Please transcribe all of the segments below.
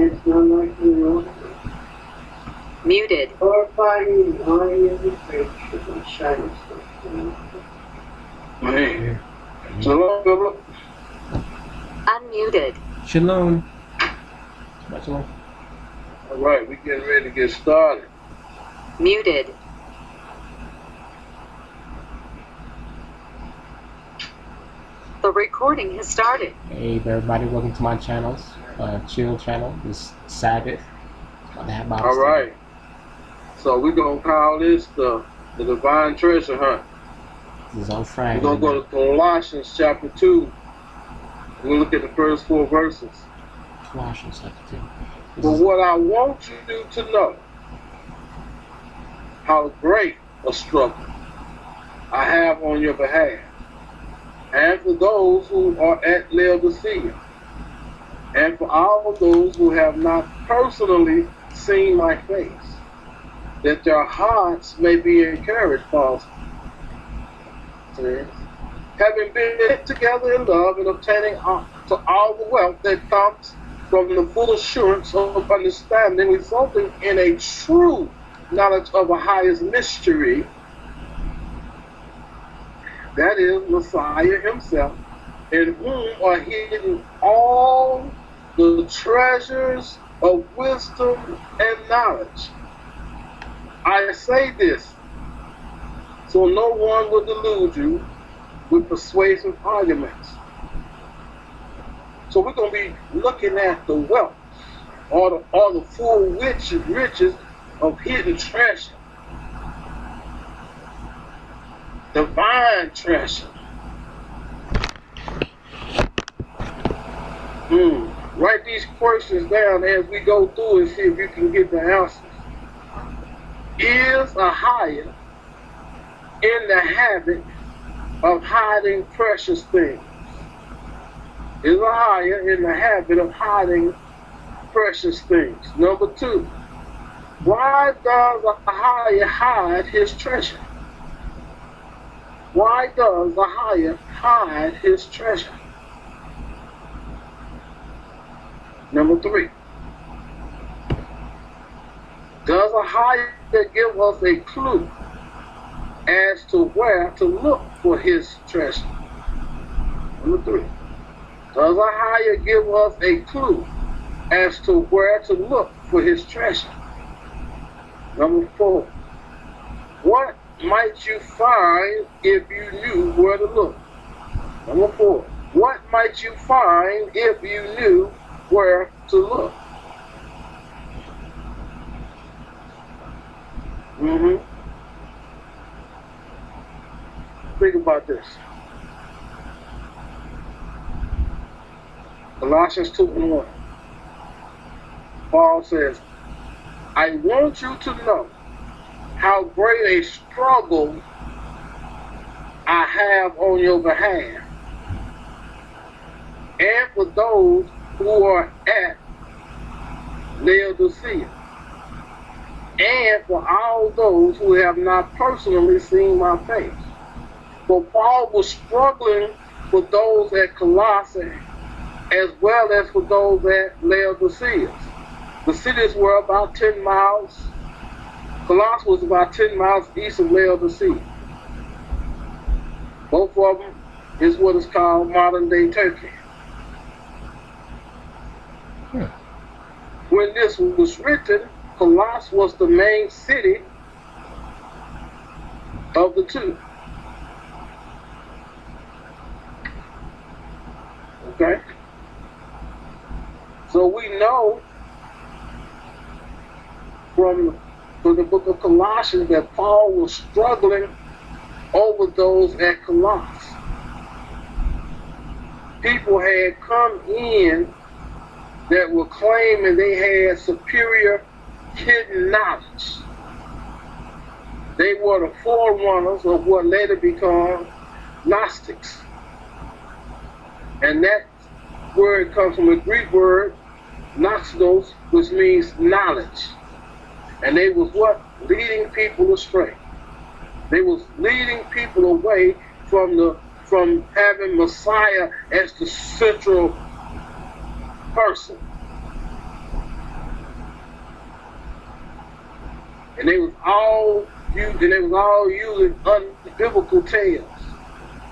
It's not like you know. Muted. Glorifying and honoring and praise and shining stuff. Man. Shalom. Unmuted. Shalom. Shalom. All right, we getting ready to get started. Muted. The recording has started. Hey everybody, welcome to my channel's chill channel. This Sabbath. About to have Bible All study. right. So we're gonna call this the divine treasure hunt. This is on We're Friday. gonna go to Colossians chapter 2. We're gonna look at the first 4 verses. Colossians chapter 2. This But is- what I want you to know, how great a struggle I have on your behalf, and for those who are at Laodicea, and for all of those who have not personally seen my face, that their hearts may be encouraged, Paul says, having been knit together in love and obtaining to all the wealth that comes from the full assurance of understanding, resulting in a true knowledge of the highest mystery, that is Messiah himself, in whom are hidden all the treasures of wisdom and knowledge. I say this so no one will delude you with persuasive arguments. So we're going to be looking at the wealth or the full riches of hidden treasure. Divine treasure. Write these questions down as we go through and see if you can get the answers. Is a higher in the habit of hiding precious things? Is a higher in the habit of hiding precious things? Number 2, why does a higher hide his treasure? Why does a higher hide his treasure? Number 3, does a higher give us a clue as to where to look for his treasure? Number 3, does a higher give us a clue as to where to look for his treasure? Number 4, what might you find if you knew where to look? Number 4, what might you find if you knew where to look? Think about this. Colossians 2:1. Paul says, I want you to know how great a struggle I have on your behalf, and for those who are at Laodicea, and for all those who have not personally seen my face. For Paul was struggling for those at Colossae as well as for those at Laodicea. The cities were about 10 miles. Colossae was about 10 miles east of Laodicea. Both of them is what is called modern-day Turkey. When this was written, Colossae was the main city of the two. Okay? So we know from the book of Colossians that Paul was struggling over those at Colossae. People had come in that were claiming they had superior hidden knowledge. They were the forerunners of what later became Gnostics. And that word comes from a Greek word, gnostos, which means knowledge. And they was what? Leading people astray. They was leading people away from having Messiah as the central person. and they was all using unbiblical tales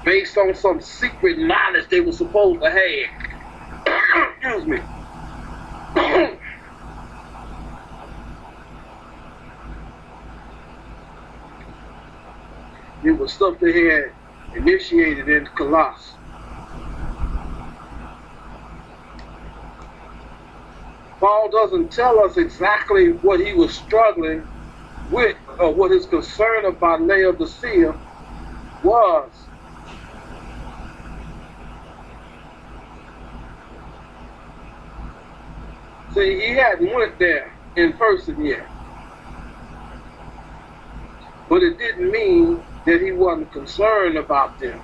based on some secret knowledge they were supposed to have. Excuse me. It was stuff they had initiated in Colossus. Paul doesn't tell us exactly what he was struggling with or what his concern about Laodicea was. See, he hadn't went there in person yet. But it didn't mean that he wasn't concerned about them.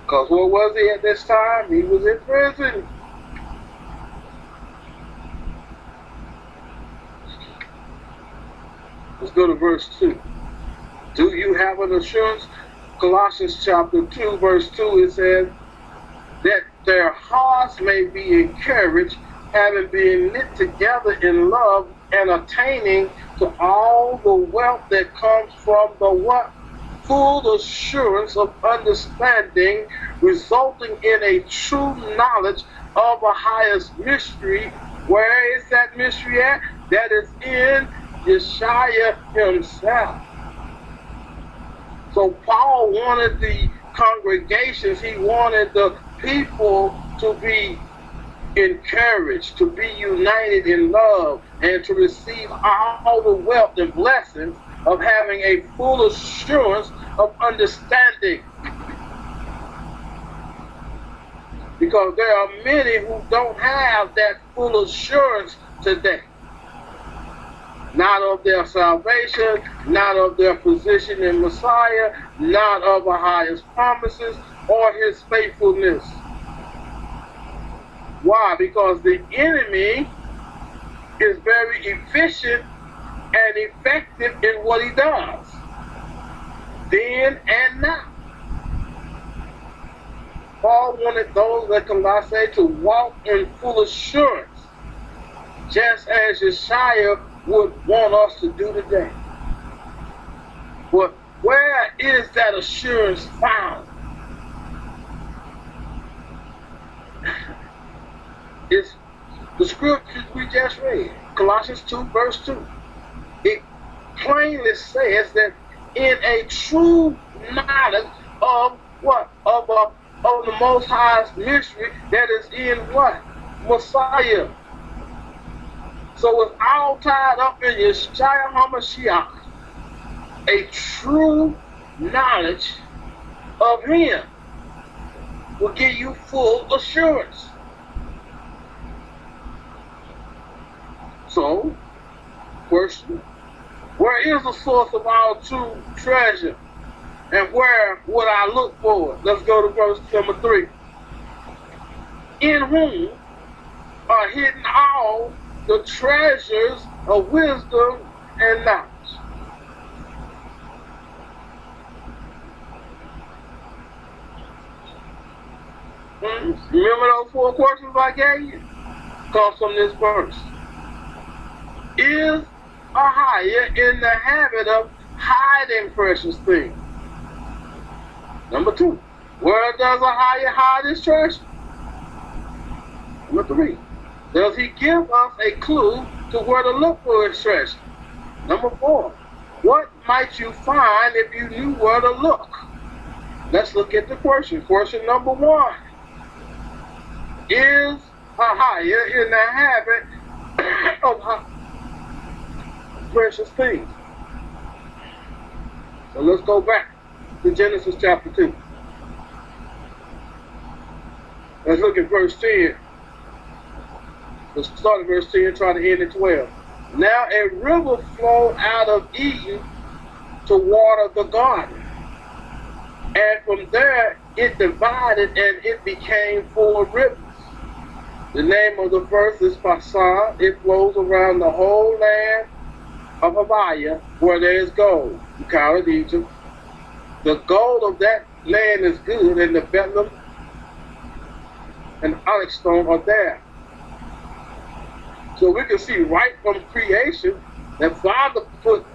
Because where was he at this time? He was in prison. Let's go to verse 2. Do you have an assurance? Colossians chapter 2, verse 2, it says, that their hearts may be encouraged, having been knit together in love, and attaining to all the wealth that comes from the what? Full assurance of understanding, resulting in a true knowledge of a highest mystery. Where is that mystery at? That is in Yeshua himself. So Paul wanted the congregations, he wanted the people to be encouraged, to be united in love, and to receive all the wealth and blessings of having a full assurance of understanding. Because there are many who don't have that full assurance today. Not of their salvation, not of their position in Messiah, not of the highest promises or his faithfulness. Why? Because the enemy is very efficient and effective in what he does, then and now. Paul wanted those that Colossae to walk in full assurance, just as Yeshua would want us to do today. But where is that assurance found? It's the scriptures we just read, Colossians 2, verse 2. It plainly says that in a true knowledge of what? Of the Most High's mystery that is in what? Messiah. So it's all tied up in Yeshua HaMashiach. A true knowledge of him will give you full assurance. So, question, where is the source of our true treasure? And where would I look for it? Let's go to verse number 3. In whom are hidden all the treasures of wisdom and knowledge. Remember those 4 questions I gave you? Comes from this verse. Is Ahiah in the habit of hiding precious things? Number 2, where does Ahiah hide his treasure? Number 3, does he give us a clue to where to look for his treasure? Number 4, what might you find if you knew where to look? Let's look at the question. Question number 1. Is Ahiah in the habit of precious things? So let's go back to Genesis chapter 2. Let's look at verse 10. Let's start at verse 10 and try to end at 12. Now a river flowed out of Eden to water the garden. And from there it divided and it became 4 rivers. The name of the first is Pasan. It flows around the whole land of Haviah where there is gold. You counted Egypt. The gold of that land is good, and the betlem and onyx stone are there. So we can see right from creation that Father put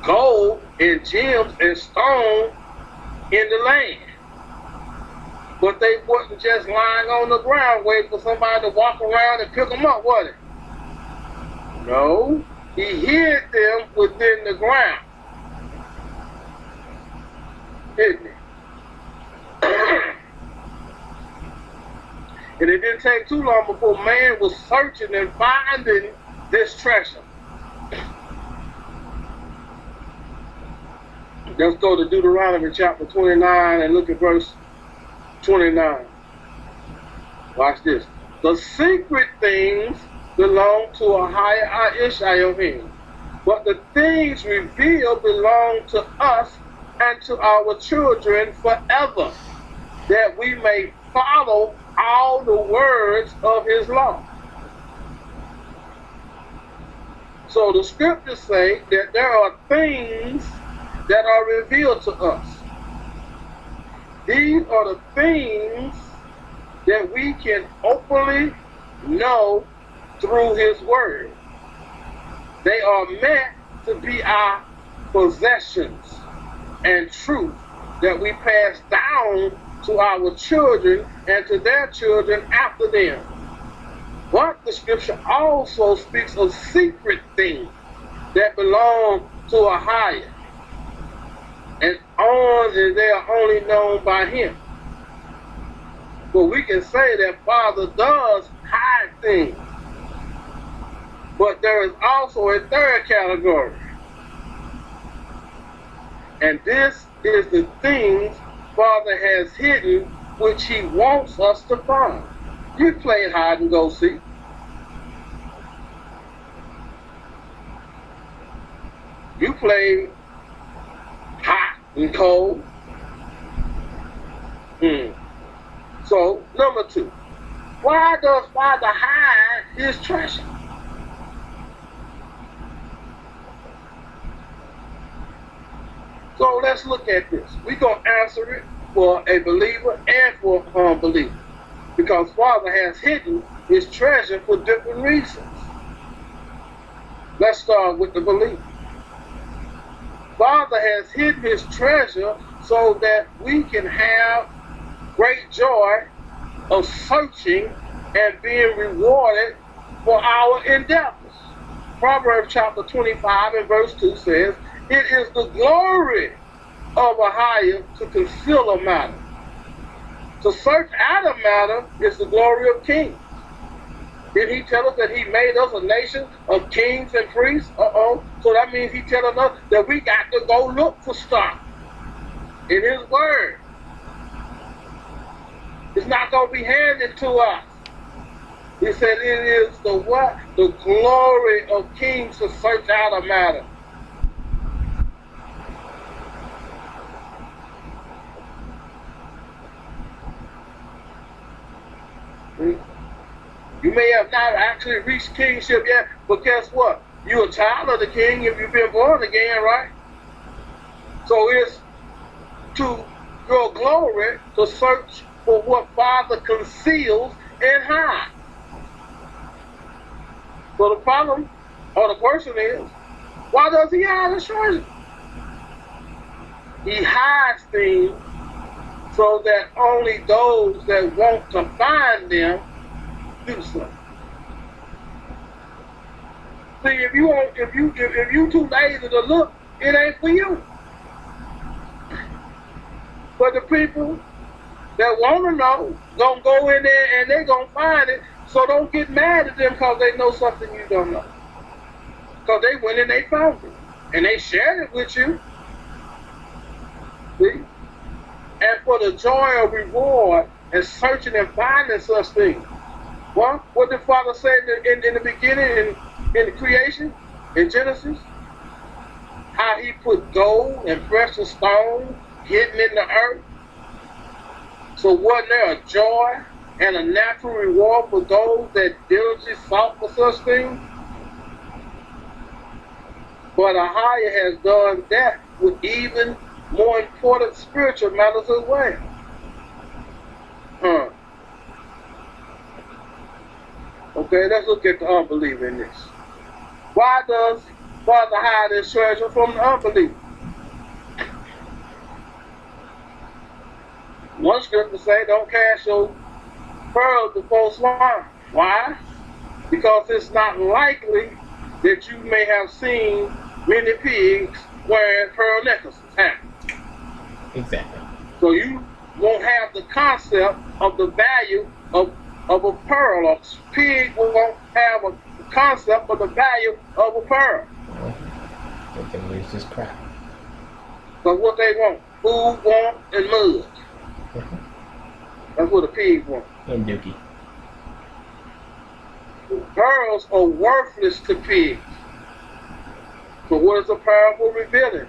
gold and gems and stone in the land. But they wasn't just lying on the ground waiting for somebody to walk around and pick them up, was it? No, he hid them within the ground. Didn't he? And it didn't take too long before man was searching and finding this treasure. Let's go to Deuteronomy chapter 29 and look at verse 29. Watch this. The secret things belong to a higher Elohim, but the things revealed belong to us and to our children forever, that we may follow all the words of his law. So the scriptures say that there are things that are revealed to us. These are the things that we can openly know through his word. They are meant to be our possessions and truth that we pass down to our children and to their children after them. But the scripture also speaks of secret things that belong to a higher, and they are only known by him. But we can say that Father does hide things. But there is also a third category. And this is the things Father has hidden, which he wants us to find. You played hide and go seek. You played hot and cold. So, number 2, why does Father hide his treasure? So let's look at this. We're going to answer it for a believer and for an unbeliever, because Father has hidden his treasure for different reasons. Let's start with the believer. Father has hidden his treasure so that we can have great joy of searching and being rewarded for our endeavors. Proverbs chapter 25 and verse 2 says, "It is the glory of a higher to conceal a matter. To search out a matter is the glory of kings." Did he tell us that he made us a nation of kings and priests? So that means he telling us that we got to go look for stuff in his word. It's not going to be handed to us. He said it is the what? The glory of kings to search out a matter. You may have not actually reached kingship yet, but guess what? You're a child of the king if you've been born again, right? So it's to your glory to search for what Father conceals and hides. So the problem, or the question is, why does he hide his treasure? He hides things so that only those that want to find them do so. See, if you too lazy to look, it ain't for you. But the people that want to know gonna go in there and they gonna find it. So don't get mad at them because they know something you don't know. Because they went and they found it and they shared it with you. See? And for the joy of reward and searching and finding such things. Well, what did Father say in the beginning, in the creation, in Genesis? How he put gold and precious stones hidden in the earth. So wasn't there a joy and a natural reward for those that diligently sought for such things? But a higher has done that with even more important spiritual matters as well. Okay, let's look at the unbeliever in this. Why does Father hide his treasure from the unbeliever? One scripture say, don't cast your pearls before swine. Why? Because it's not likely that you may have seen many pigs wearing pearl necklaces. Exactly. So you won't have the concept of the value of a pearl. A pig won't have a concept of the value of a pearl. They can use this crap. Because what they want, food, want, and mud. That's what a pig wants. And dookie. Pearls are worthless to pigs. So what is a parable revealing?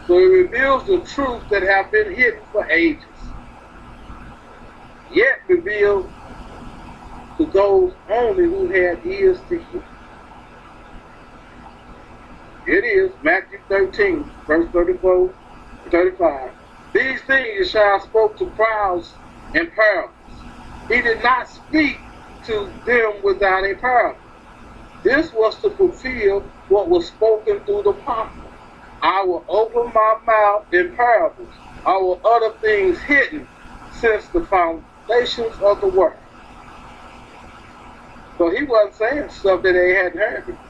So it reveals the truth that have been hidden for ages, yet revealed to those only who had ears to hear. It is Matthew 13, verse 34 to 35. These things Yeshua spoke to crowds in parables. He did not speak to them without a parable. This was to fulfill what was spoken through the prophet. I will open my mouth in parables. I will utter things hidden since the foundations of the world. So he wasn't saying stuff that they hadn't heard before.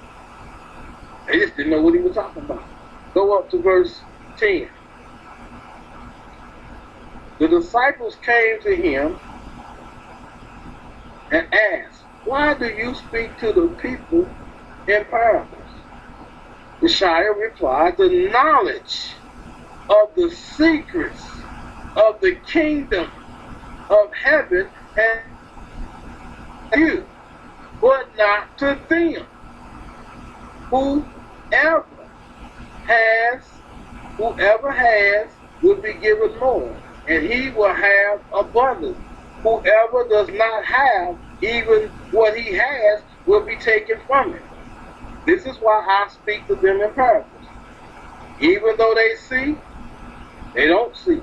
They just didn't know what he was talking about. Go up to verse 10. The disciples came to him and asked, why do you speak to the people in parables? Yeshua replied, the knowledge of the secrets of the kingdom of heaven and you, but not to them. Whoever has will be given more, and he will have abundance. Whoever does not have, even what he has will be taken from him. This is why I speak to them in parables. Even though they see, they don't see.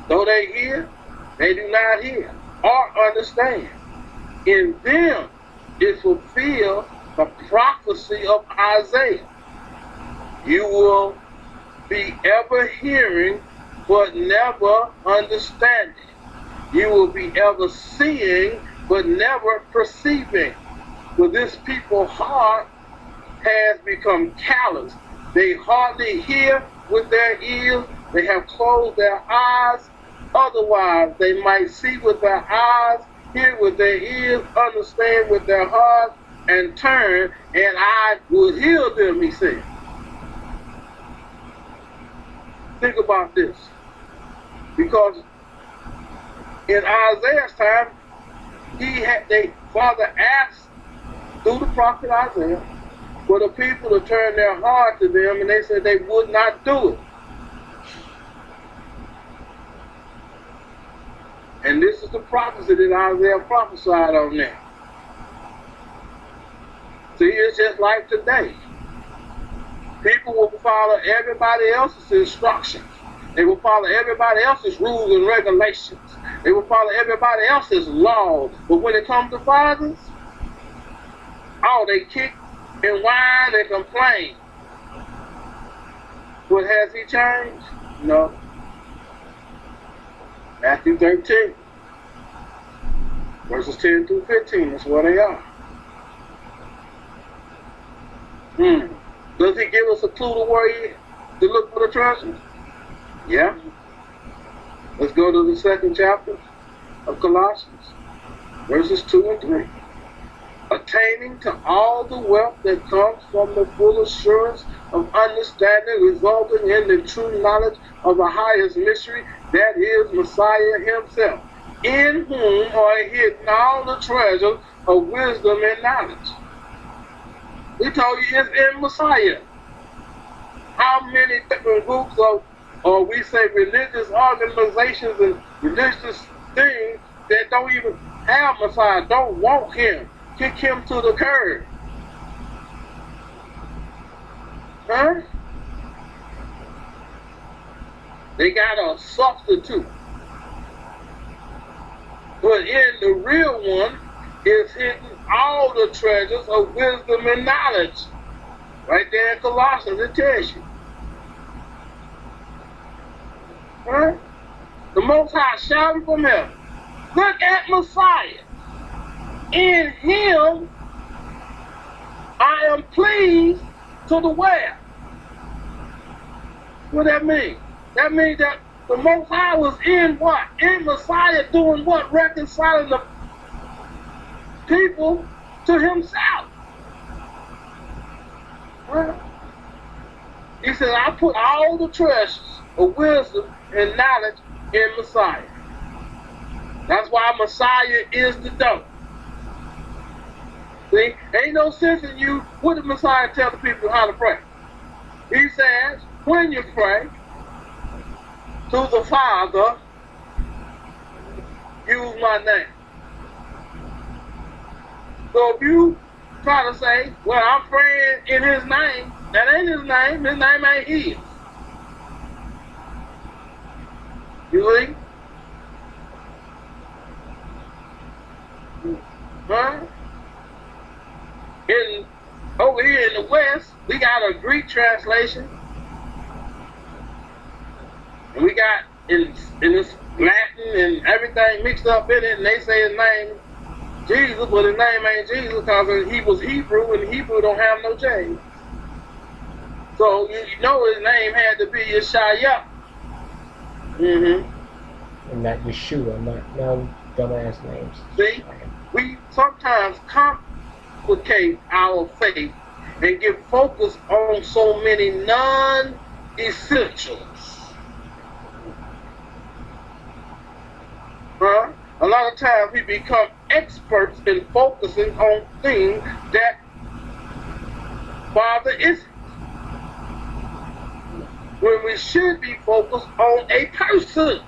Though they hear, they do not hear or understand. In them is fulfilled the prophecy of Isaiah. You will be ever hearing, but never understanding. You will be ever seeing, but never perceiving. For this people's heart has become callous. They hardly hear with their ears. They have closed their eyes. Otherwise, they might see with their eyes, hear with their ears, understand with their hearts, and turn, and I will heal them, he said. Think about this. Because in Isaiah's time, Father asked through the prophet Isaiah for the people to turn their heart to them, and they said they would not do it. And this is the prophecy that Isaiah prophesied on them. See, it's just like today. People will follow everybody else's instructions. They will follow everybody else's rules and regulations. They will follow everybody else's laws. But when it comes to fathers, oh, they kick and whine and complain. But has he changed? No. Matthew 13, verses 10 through 15, that's where they are. Does he give us a clue to look for the treasure? Yeah. Let's go to the second chapter of Colossians, verses 2 and 3. Attaining to all the wealth that comes from the full assurance of understanding, resulting in the true knowledge of the highest mystery, that is Messiah himself, in whom are hidden all the treasures of wisdom and knowledge. We told you it's in Messiah. How many different groups of, or we say religious organizations and religious things that don't even have Messiah, don't want him, kick him to the curb. Huh? They got a substitute. But in the real one, is hidden all the treasures of wisdom and knowledge. Right there in Colossians, it tells you. Right? The Most High shouting from heaven. Look at Messiah. In him I am pleased to dwell. What that mean? That means that the Most High was in what? In Messiah doing what? Reconciling the people to himself. Right? He said, I put all the treasures of wisdom and knowledge in Messiah. That's why Messiah is the door. See, ain't no sense in you. What did Messiah tell the people how to pray? He says, when you pray to the Father, use my name. So if you try to say, well, I'm praying in his name, that ain't his name ain't his. You see? Huh? Over here in the West, we got a Greek translation. And we got in this Latin and everything mixed up in it, and they say his name Jesus, but his name ain't Jesus because he was Hebrew, and Hebrew don't have no J. So you know his name had to be Yeshaya. And not Yeshua, not no dumbass names. See, we sometimes complicate our faith and get focused on so many non-essentials. Huh? A lot of times we become experts in focusing on things that Father isn't. When we should be focused on a person,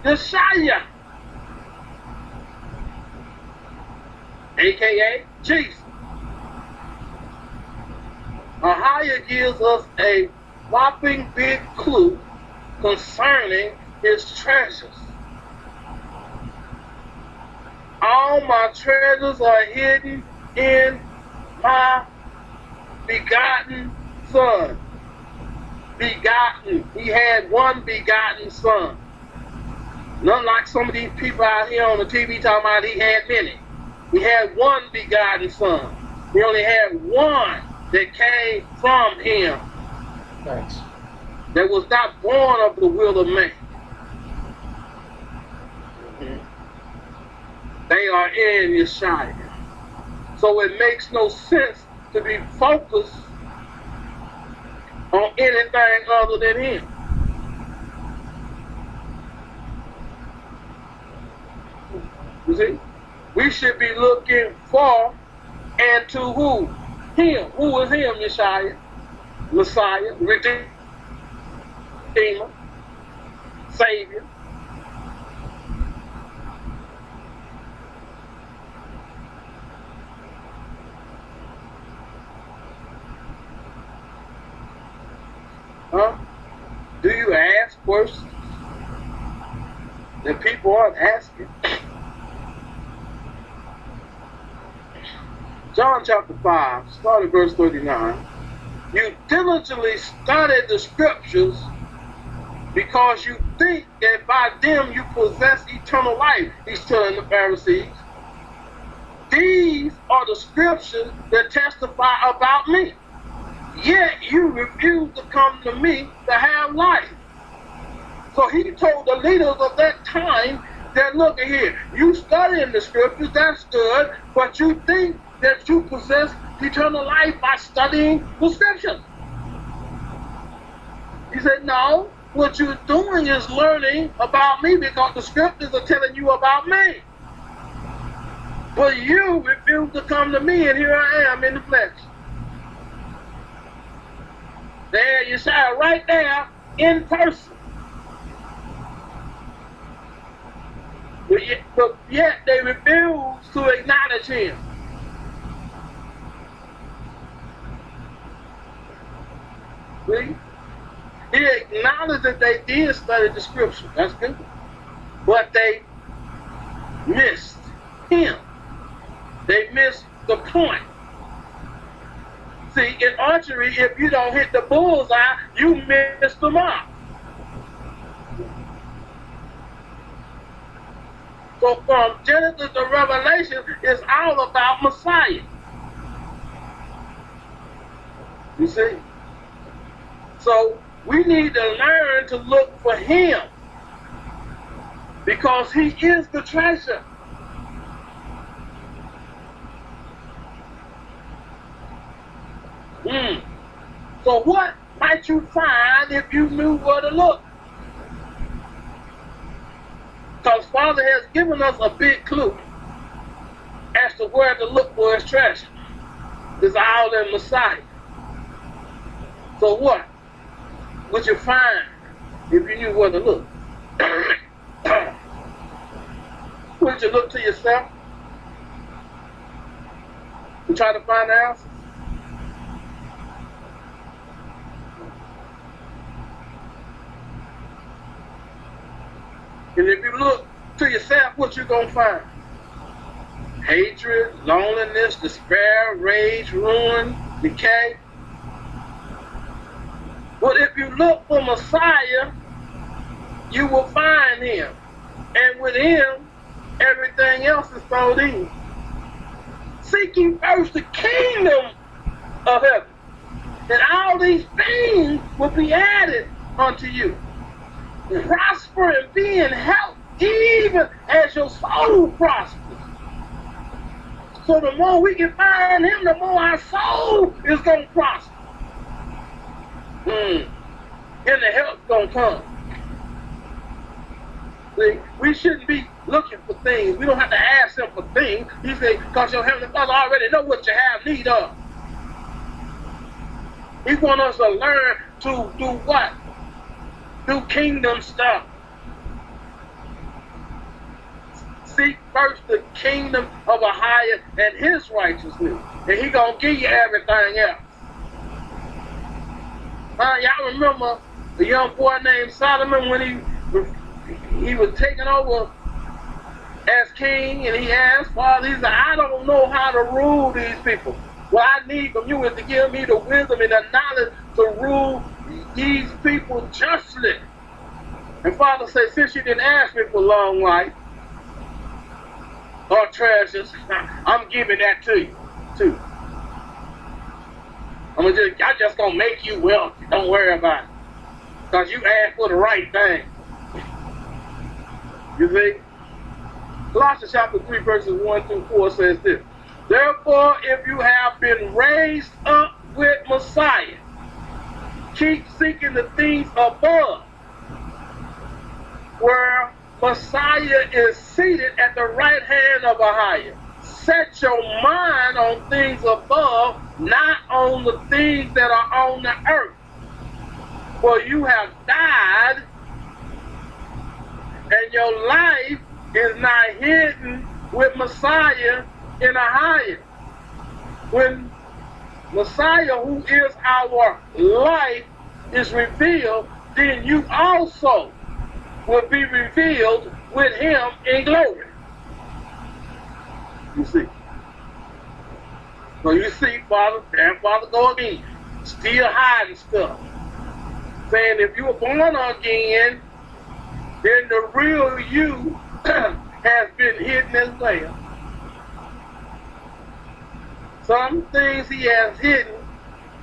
the Shia, aka Jesus. Ahaya gives us a whopping big clue concerning his treasures. All my treasures are hidden in my begotten Son. Begotten. He had one begotten Son. Not like some of these people out here on the TV talking about he had many. He had one begotten Son. He only had one that came from him. Thanks. That was not born of the will of man. They are in Yeshua. So it makes no sense to be focused on anything other than him. You see? We should be looking for and to who? Him. Who is him, Yeshua? Messiah, Redeemer, Savior. Huh? Do you ask questions that people aren't asking? John chapter 5, start at verse 39. You diligently study the scriptures because you think that by them you possess eternal life. He's telling the Pharisees. These are the scriptures that testify about me. Yet you refuse to come to me to have life. So he told the leaders of that time that, look at here, you studying the scriptures, that's good, but you think that you possess eternal life by studying the scriptures. He said, no, what you're doing is learning about me because the scriptures are telling you about me. But you refuse to come to me, and here I am in the flesh. There you say, right there, in person. But yet they refuse to acknowledge him. See? He acknowledged that they did study the scripture. That's good. But they missed him. They miss the point. See, in archery, if you don't hit the bullseye, you miss the mark. So from Genesis to Revelation, it's all about Messiah. You see? So we need to learn to look for him because he is the treasure. So what might you find if you knew where to look? Because Father has given us a big clue as to where to look for his treasure. It's all in Messiah. So what would you find if you knew where to look? Would you look to yourself and try to find the answers? And if you look to yourself, what you gonna find? Hatred, loneliness, despair, rage, ruin, decay. But if you look for Messiah, you will find him. And with him, everything else is thrown in. Seek ye first the kingdom of heaven, and all these things will be added unto you. Prosper and be in health, even as your soul prospers. So the more we can find him, the more our soul is going to prosper. And the help's going to come. See, we shouldn't be looking for things. We don't have to ask him for things. He said, because your Heavenly Father already know what you have need of. He wants us to learn to do what? Do kingdom stuff. Seek first the kingdom of a higher and his righteousness. And he gonna give you everything else. Y'all remember the young boy named Solomon when he was taken over as king, and he asked Father, he said, I don't know how to rule these people. What I need from you is to give me the wisdom and the knowledge to rule these people justly. And Father said, since you didn't ask me for long life or treasures, I'm giving that to you too. I'm just gonna make you wealthy. Don't worry about it. Because you asked for the right thing. You see? Colossians chapter 3 verses 1 through 4 says this. Therefore, if you have been raised up with Messiah, keep seeking the things above, where Messiah is seated at the right hand of a higher. Set your mind on things above, not on the things that are on the earth. For you have died, and your life is not hidden with Messiah in a higher. When Messiah, who is our life, is revealed, then you also will be revealed with him in glory. You see. So you see, Father, and Father go again, still hiding stuff. Saying if you were born again, then the real you has been hidden as well. Some things he has hidden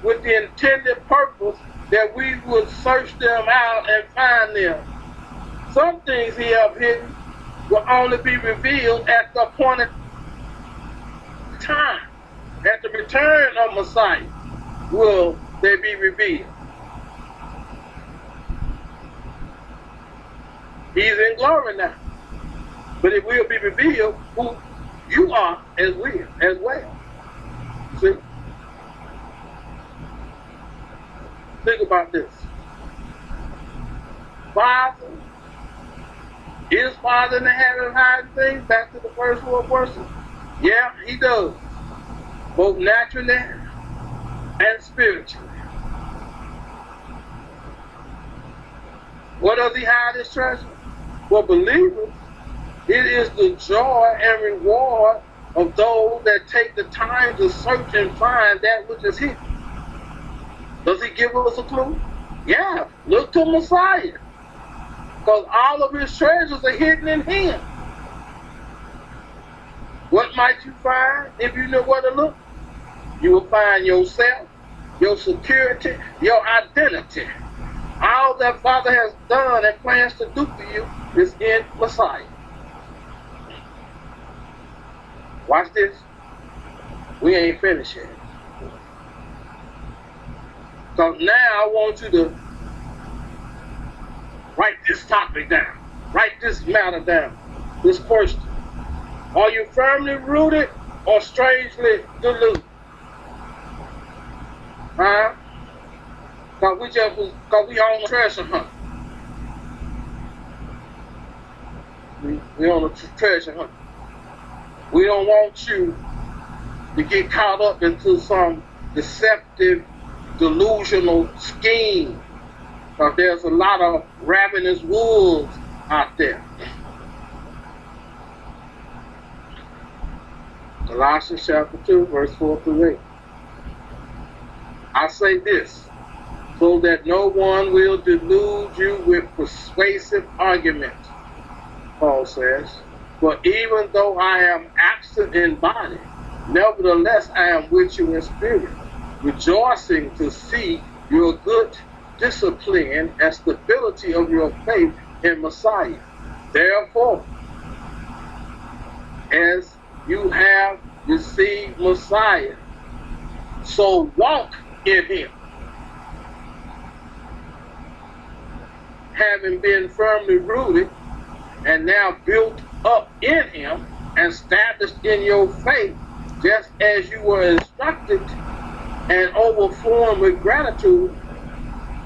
with the intended purpose that we would search them out and find them. Some things he has hidden will only be revealed at the appointed time. At the return of Messiah will they be revealed. He's in glory now. But it will be revealed who you are as well. See? Think about this. Father, is Father in the heaven hiding things? Back to the first world person. Yeah, he does. Both naturally and spiritually. What does he hide his treasure? For believers, it is the joy and reward of those that take the time to search and find that which is hidden. Does he give us a clue? Yeah, look to Messiah. Because all of his treasures are hidden in him. What might you find if you know where to look? You will find yourself, your security, your identity. All that Father has done and plans to do for you is in Messiah. Watch this. We ain't finished yet. So now I want you to write this topic down. Write this matter down. This question. Are you firmly rooted or strangely deluded? Huh? Because we on a treasure hunt. We on a treasure hunt. We don't want you to get caught up into some deceptive, delusional scheme. Because there's a lot of ravenous wolves out there. Colossians chapter 2, verse 4 through 8. I say this, so that no one will delude you with persuasive arguments, Paul says. For even though I am absent in body, nevertheless I am with you in spirit, rejoicing to see your good discipline and stability of your faith in Messiah. Therefore, as you have received Messiah, so walk in him, having been firmly rooted and now built up in him and established in your faith, just as you were instructed, and overflowing with gratitude.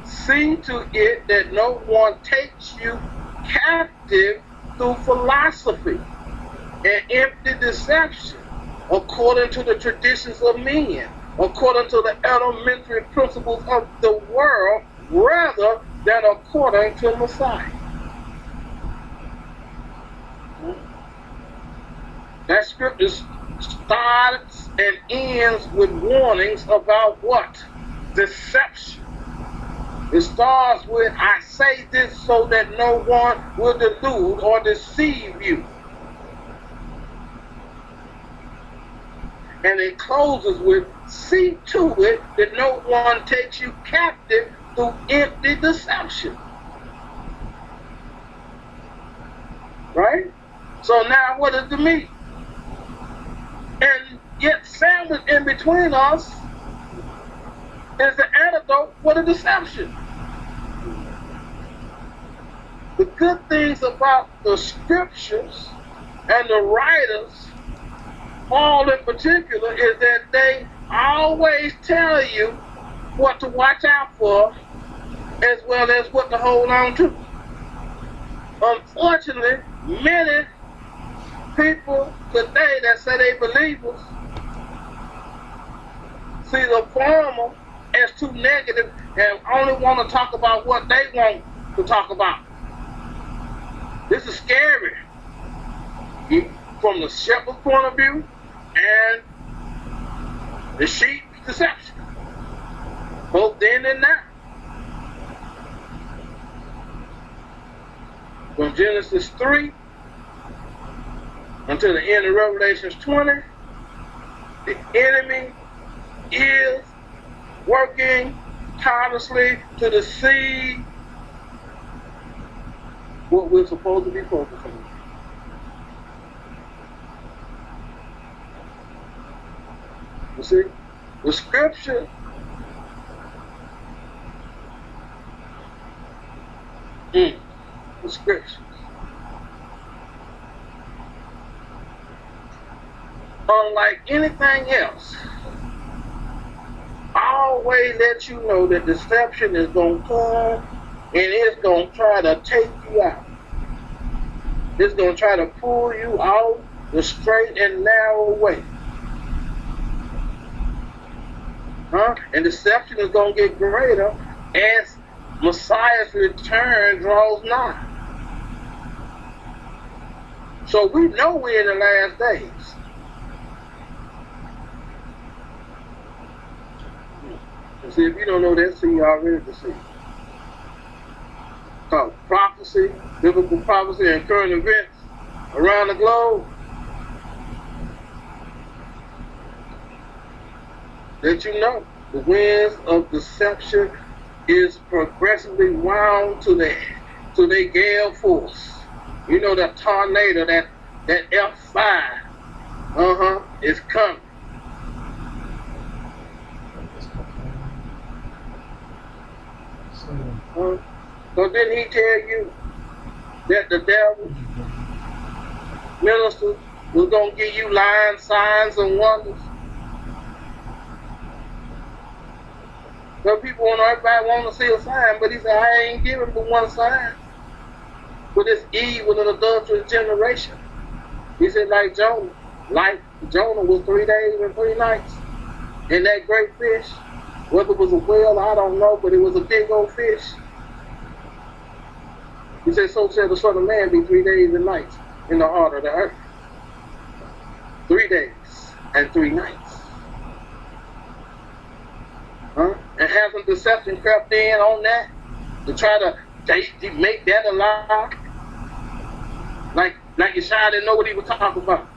See to it that no one takes you captive through philosophy and empty deception, according to the traditions of men, according to the elementary principles of the world, rather than according to Messiah. That scripture starts and ends with warnings about what? Deception. It starts with, I say this so that no one will delude or deceive you. And it closes with, see to it that no one takes you captive through empty deception. Right? So now what does it mean? And yet sandwiched in between us is the antidote for the deception. The good things about the scriptures and the writers, Paul in particular, is that they always tell you what to watch out for as well as what to hold on to. Unfortunately, many people today that say they believers see the former as too negative and only want to talk about what they want to talk about. This is scary from the shepherd's point of view and the sheep's deception, both then and now. From Genesis 3 until the end of Revelation 20, the enemy is working tirelessly to deceive what we're supposed to be focusing on. You see, the scripture the scriptures unlike anything else, always let you know that deception is going to come and it's going to try to take you out. It's going to try to pull you out the straight and narrow way. And deception is going to get greater as Messiah's return draws nigh. So we know we're in the last days. See, if you don't know that, see, you already deceived. Called prophecy, biblical prophecy, and current events around the globe. That you know, the winds of deception is progressively wound to their gale force. You know, that tornado, that F5, is coming. So didn't he tell you that the devil minister was going to give you lying signs and wonders? Some people everybody want to see a sign, but he said, I ain't giving but one sign for this evil and adulterous generation. He said, like Jonah was 3 days and 3 nights in that great fish. Whether it was a whale, I don't know, but it was a big old fish. He said, so shall the Son of Man be 3 days and nights in the heart of the earth. 3 days and 3 nights. And hasn't deception crept in on that to try to make that a lie? Like Yeshua didn't know what he was talking about.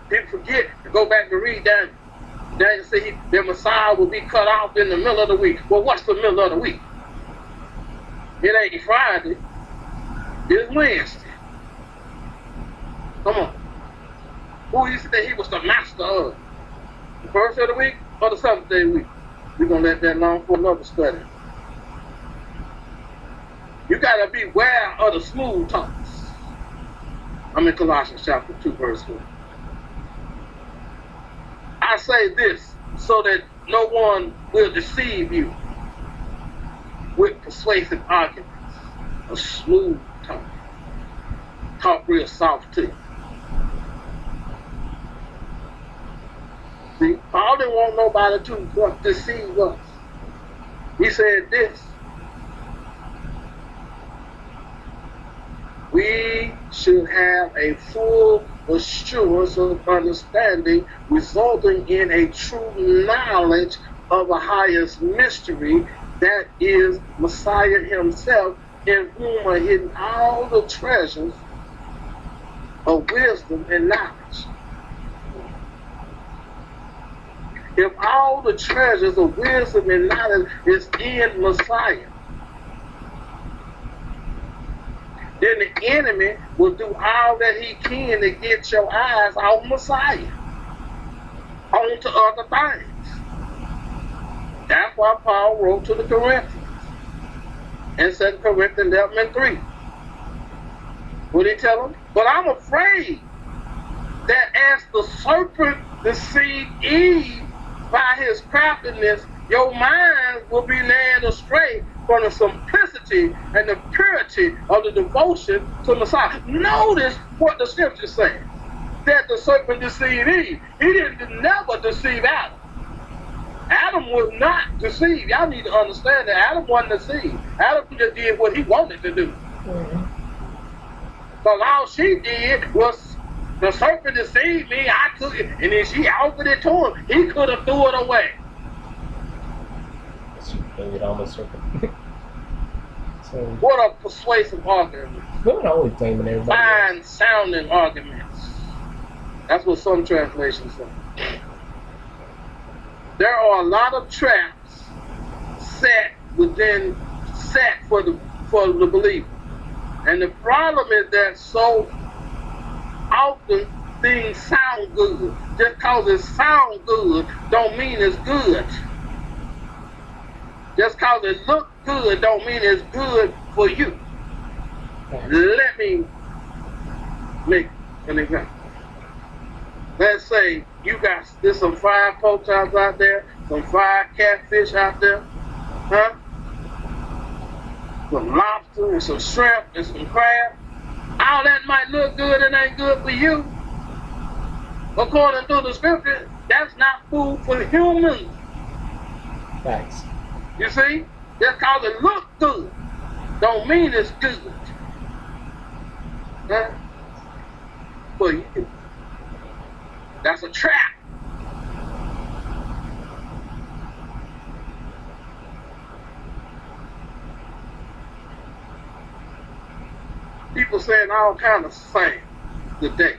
People forget to go back to read that. Daniel said the Messiah will be cut off in the middle of the week. Well, what's the middle of the week? It ain't Friday. It's Wednesday. Come on. Who he said he was the master of? The first of the week or the 7th day of the week? We're going to let that alone for another study. You got to beware of the smooth talks. I'm in Colossians chapter 2, verse 1. I say this so that no one will deceive you with persuasive arguments, a smooth talk. Talk real soft to you. See, Paul didn't want nobody to deceive us. He said this. We should have a full assurance of understanding resulting in a true knowledge of the highest mystery, that is Messiah himself, in whom are hidden all the treasures of wisdom and knowledge. If all the treasures of wisdom and knowledge is in Messiah, then the enemy will do all that he can to get your eyes off Messiah, onto other things. That's why Paul wrote to the Corinthians in 2 Corinthians 11:3. What did he tell them? But I'm afraid that as the serpent deceived Eve by his craftiness, your minds will be led astray from the simplicity and the purity of the devotion to Messiah. Notice what the scripture says, that the serpent deceived Eve. He didn't never deceive Adam. Adam was not deceived. Y'all need to understand that Adam wasn't deceived. Adam just did what he wanted to do. Because all she did was, the serpent deceived me, I took it, and then she offered it to him. He could have threw it away. It almost serpent. So, what a persuasive argument. women are always blaming everybody. Fine sounding arguments. That's what some translations say. There are a lot of traps set for the believer. And the problem is that so often things sound good. Just because it sounds good don't mean it's good. Just because it looks good don't mean it's good for you. Let me make an example. Let's say there's some fried pork chops out there, some fried catfish out there, some lobster and some shrimp and some crab. All that might look good and ain't good for you. According to the scripture, that's not food for humans. Facts. You see? Just because it looks good don't mean it's good. For you. That's a trap. saying all kind of things today.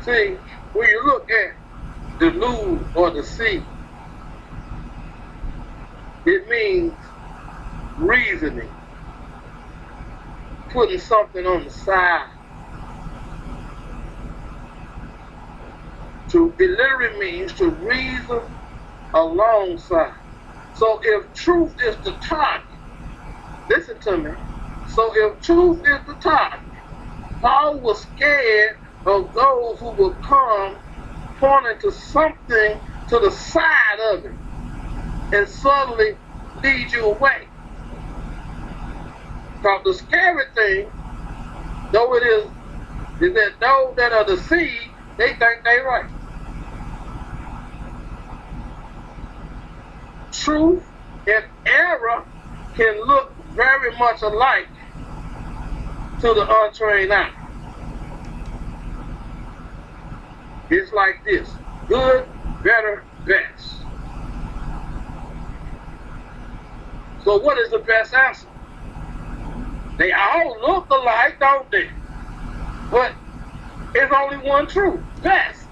See, when you look at the lose or the sea, it means reasoning, putting something on the side. It literally means to reason alongside. So if truth is the target, listen to me. So if truth is the target, Paul was scared of those who would come pointing to something to the side of it and suddenly lead you away. Because the scary thing, though it is that those that are deceived, they think they're right. Truth and error can look very much alike to the untrained eye. It's like this: good, better, best. So what is the best answer? They all look alike, don't they? But it's only one truth: best.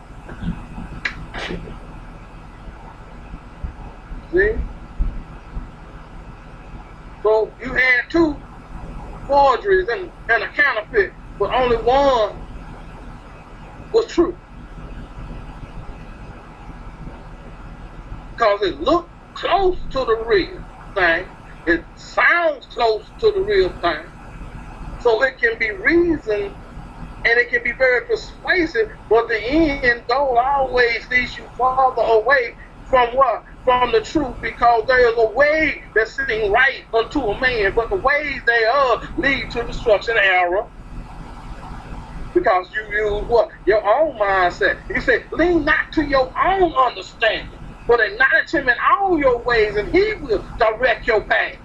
See? So you had two forgeries and a counterfeit, but only one was true. Because it looked close to the real thing. It sounds close to the real thing. So it can be reasoned and it can be very persuasive, but the end goal always leads you farther away from what? From the truth, because there is a way that seems right unto a man, but the ways thereof lead to destruction, error. Because you use what? Your own mindset. He said, lean not to your own understanding, but acknowledge him in all your ways, and he will direct your path.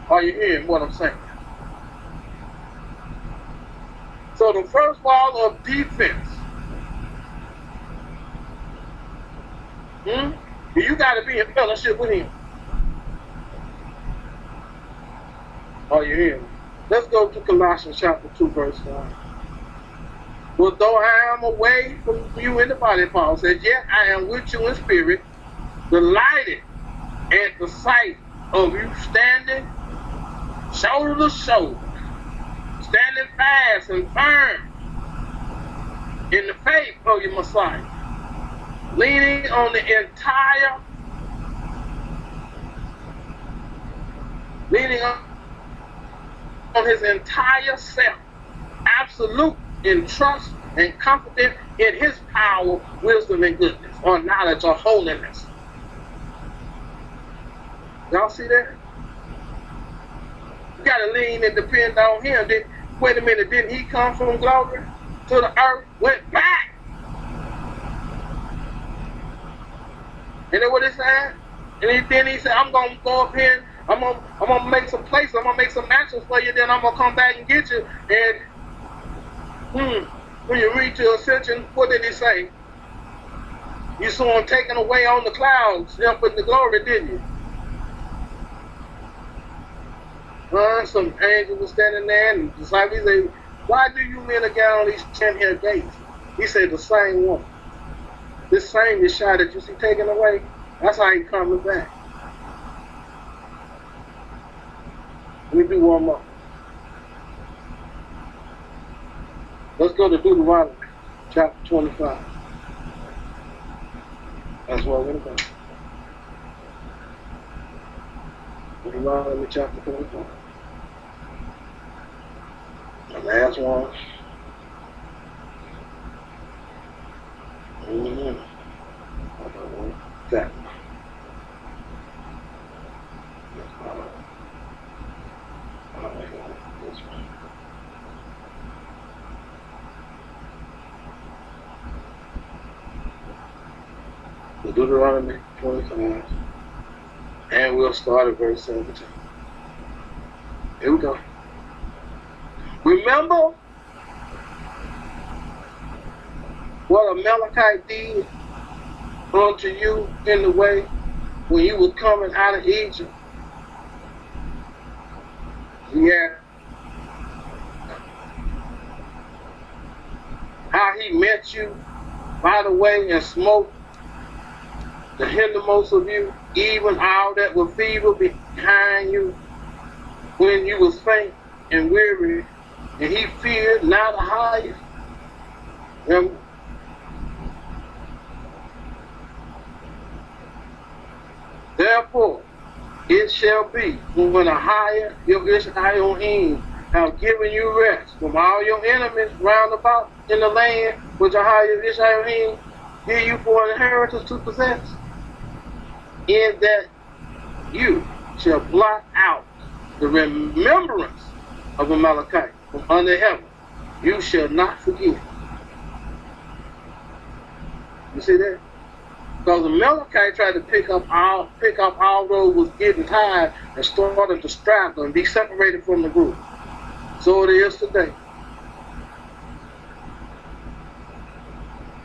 Are you hearing what I'm saying? So the first wall of defense, you got to be in fellowship with him. Are you hearing me? Let's go to Colossians chapter 2, verse 5. For though I am away from you in the body, Paul says, yet I am with you in spirit, delighted at the sight of you standing shoulder to shoulder, standing fast and firm in the faith of your Messiah, leaning on his entire self, absolute in trust and confident in his power, wisdom, and goodness, or knowledge, or holiness. Y'all see that? You gotta lean and depend on him. Wait a minute, didn't he come from glory to the earth, went back? You know what he said? And then he said, I'm gonna go up here, I'm gonna make some places, I'm gonna make some matches for you, then I'm gonna come back and get you. And when you read to Ascension, what did he say? You saw him taken away on the clouds, up in the glory, didn't you? Some angel was standing there, and the disciples said, why do you men get on these 10-head gates? He said, the same one. This same Yeshua that you see taken away, that's how he coming back. Let me do one more. Let's go to Deuteronomy chapter 25. That's where we're going to go. Deuteronomy chapter 25. The last one. That. Deuteronomy 25, and we'll start at verse 17. Here we go. Remember what Amalekite did unto you in the way when you was coming out of Egypt? Yeah. How he met you by the way and smote the hindermost of you, even all that were feeble behind you when you was faint and weary, and he feared not the highest. Therefore, it shall be when a higher your Israel have given you rest from all your enemies round about in the land which a higher Israel give you for an inheritance to possess, in that you shall blot out the remembrance of Amalekite from under heaven. You shall not forget. You see that? Because Amalekite tried to pick up all those who was getting tired and started to strap and be separated from the group. So it is today.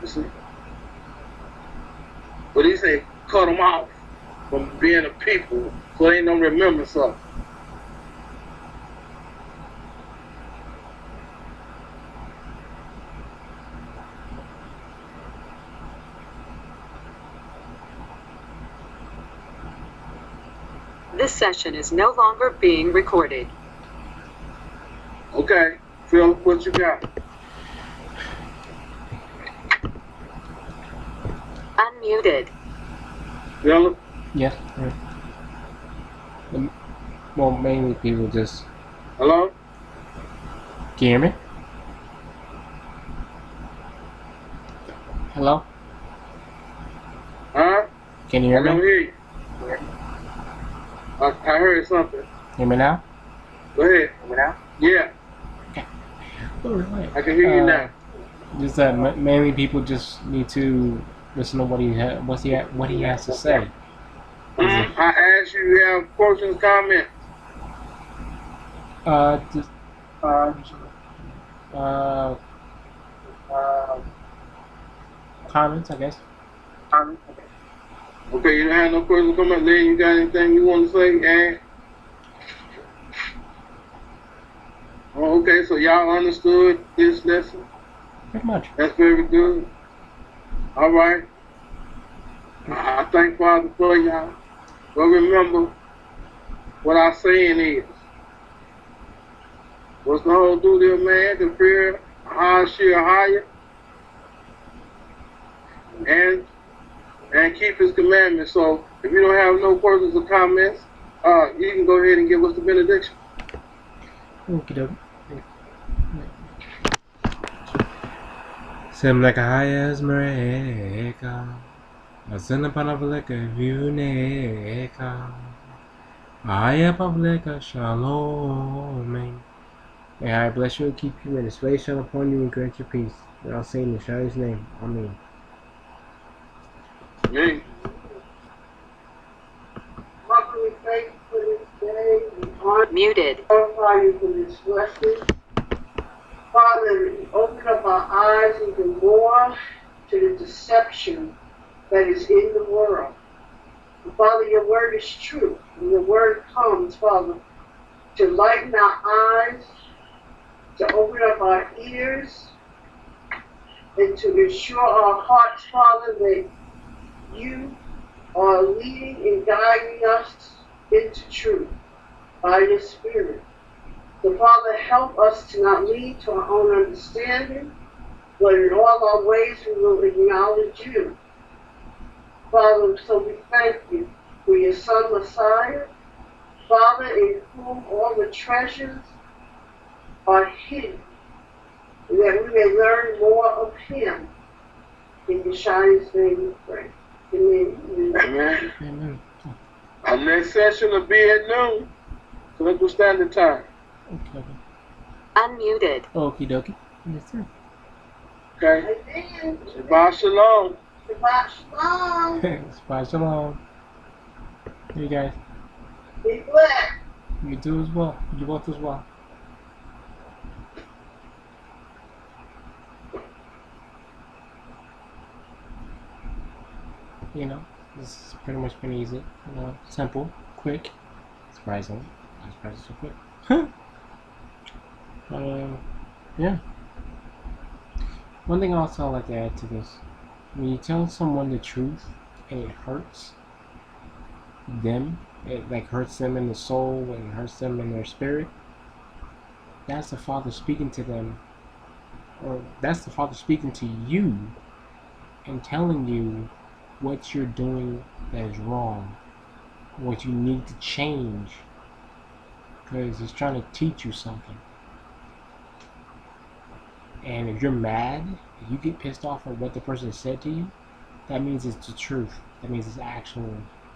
You see? But he said, cut them off from being a people so they don't remember something. This session is no longer being recorded. Okay, Phil, what you got? Unmuted. Philip? Yeah. Right. Well, mainly people just. Hello? Can you hear me? Hello? Huh? Can you hear I don't me? hear you. I heard something. Hear me now? Go ahead. Hear me now? Yeah. Okay. All right. I can hear you now. Just that mainly people just need to listen to what he has to say. I asked you, you have questions, comments? Just comments, I guess. Okay, you don't have no questions, comments. Then you got anything you want to say? Add? Oh, okay, so y'all understood this lesson? Pretty much. That's very good. All right. I thank Father for y'all. But remember, what I'm saying is, what's the whole duty of man? To fear higher and keep his commandments. So if you don't have no questions or comments, you can go ahead and give us the benediction. Okie dokie. Simlekaya Smreka Asinapanavaleka Vuneka Aya Pavleka Shalom. May I bless you and keep you, and his face shine upon you and grant you peace. And I'll say in Yeshua's name. Amen. Amen. Father, we thank you for this day. We honor Muted. and glorify you for this blessing. Father, open up our eyes even more to the deception that is in the world. And Father, your word is true. And your word comes, Father, to lighten our eyes, to open up our ears, and to ensure our hearts, Father, that you are leading and guiding us into truth by your Spirit. So, Father, help us to not lean to our own understanding, but in all our ways we will acknowledge you. Father, so we thank you for your Son, Messiah, Father, in whom all the treasures are hidden, and that we may learn more of him. In Yeshua's name we pray. Amen. Amen. Amen. Our next session will be at noon, Central Standard Time. Okay. Unmuted. Okie dokie. Yes, sir. Okay? Amen. Shabbat Shalom. Shabbat shalom. Shabbat shalom. You guys. Be blessed. You too as well. You both as well. You know, it's pretty much been easy. You know, simple, quick, surprisingly. I'm surprised it's so quick. Yeah. One thing also I'd like to add to this: when you tell someone the truth and it hurts them, it like hurts them in the soul and hurts them in their spirit. That's the Father speaking to them, or that's the Father speaking to you and telling you what you're doing that is wrong, what you need to change, because He's trying to teach you something. And if you're mad, if you get pissed off at what the person said to you, that means it's the truth. That means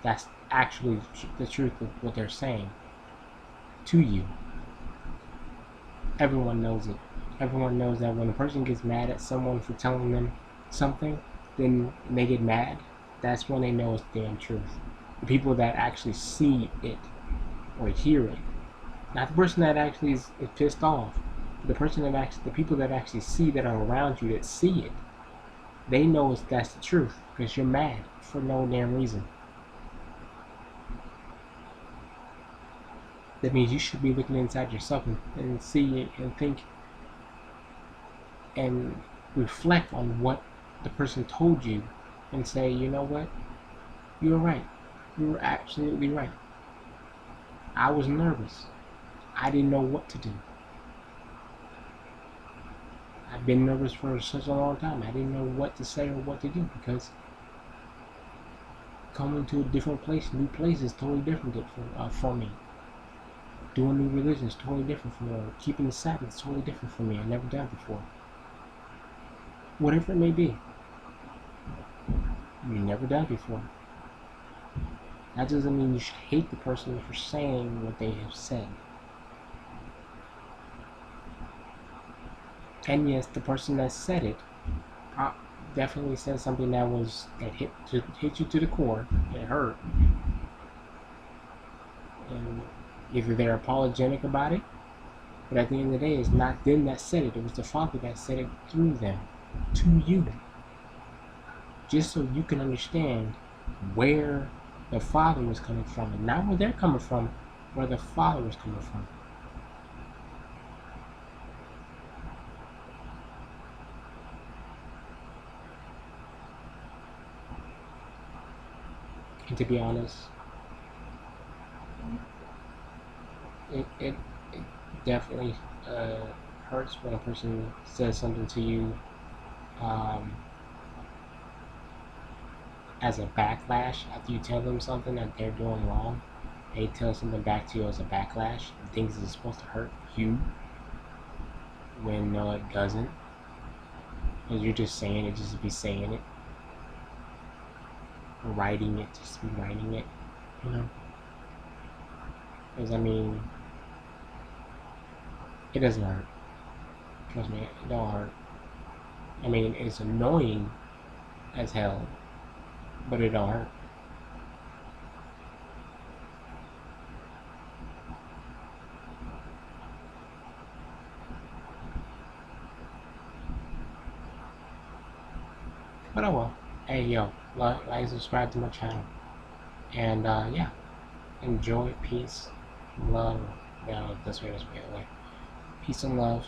that's actually the truth of what they're saying to you. Everyone knows it. Everyone knows that when a person gets mad at someone for telling them something, then they get mad. That's when they know it's the damn truth. The people that actually see it or hear it, not the person that actually is pissed off. The people that actually see, that are around you, that see it, they know that's the truth because you're mad for no damn reason. That means you should be looking inside yourself and see it and think and reflect on what the person told you and say, you know what, you were right. You were absolutely right. I was nervous. I didn't know what to do. I've been nervous for such a long time. I didn't know what to say or what to do because coming to a different place, new place is totally different for me. Doing new religion is totally different from me. Keeping the Sabbath is totally different from me. I've never done it before. Whatever it may be. You've never done it before. That doesn't mean you should hate the person for saying what they have said. And yes, the person that said it definitely said something that hit you to the core. It hurt. And either they're apologetic about it, but at the end of the day, it's not them that said it. It was the Father that said it through them to you. Just so you can understand where the Father was coming from, and not where they're coming from, where the Father was coming from. And to be honest, it definitely hurts when a person says something to you as a backlash after you tell them something that they're doing wrong. They tell something back to you as a backlash. Things are supposed to hurt you when no, it doesn't. Because you're just saying it just to be saying it. Or writing it just to be writing it. You know? Because, I mean, it doesn't hurt. Trust me, it don't hurt. I mean, it's annoying as hell, but it don't hurt. But oh well. Hey yo, like and subscribe to my channel. And yeah, enjoy, peace, love. Yeah, this way. Peace and love.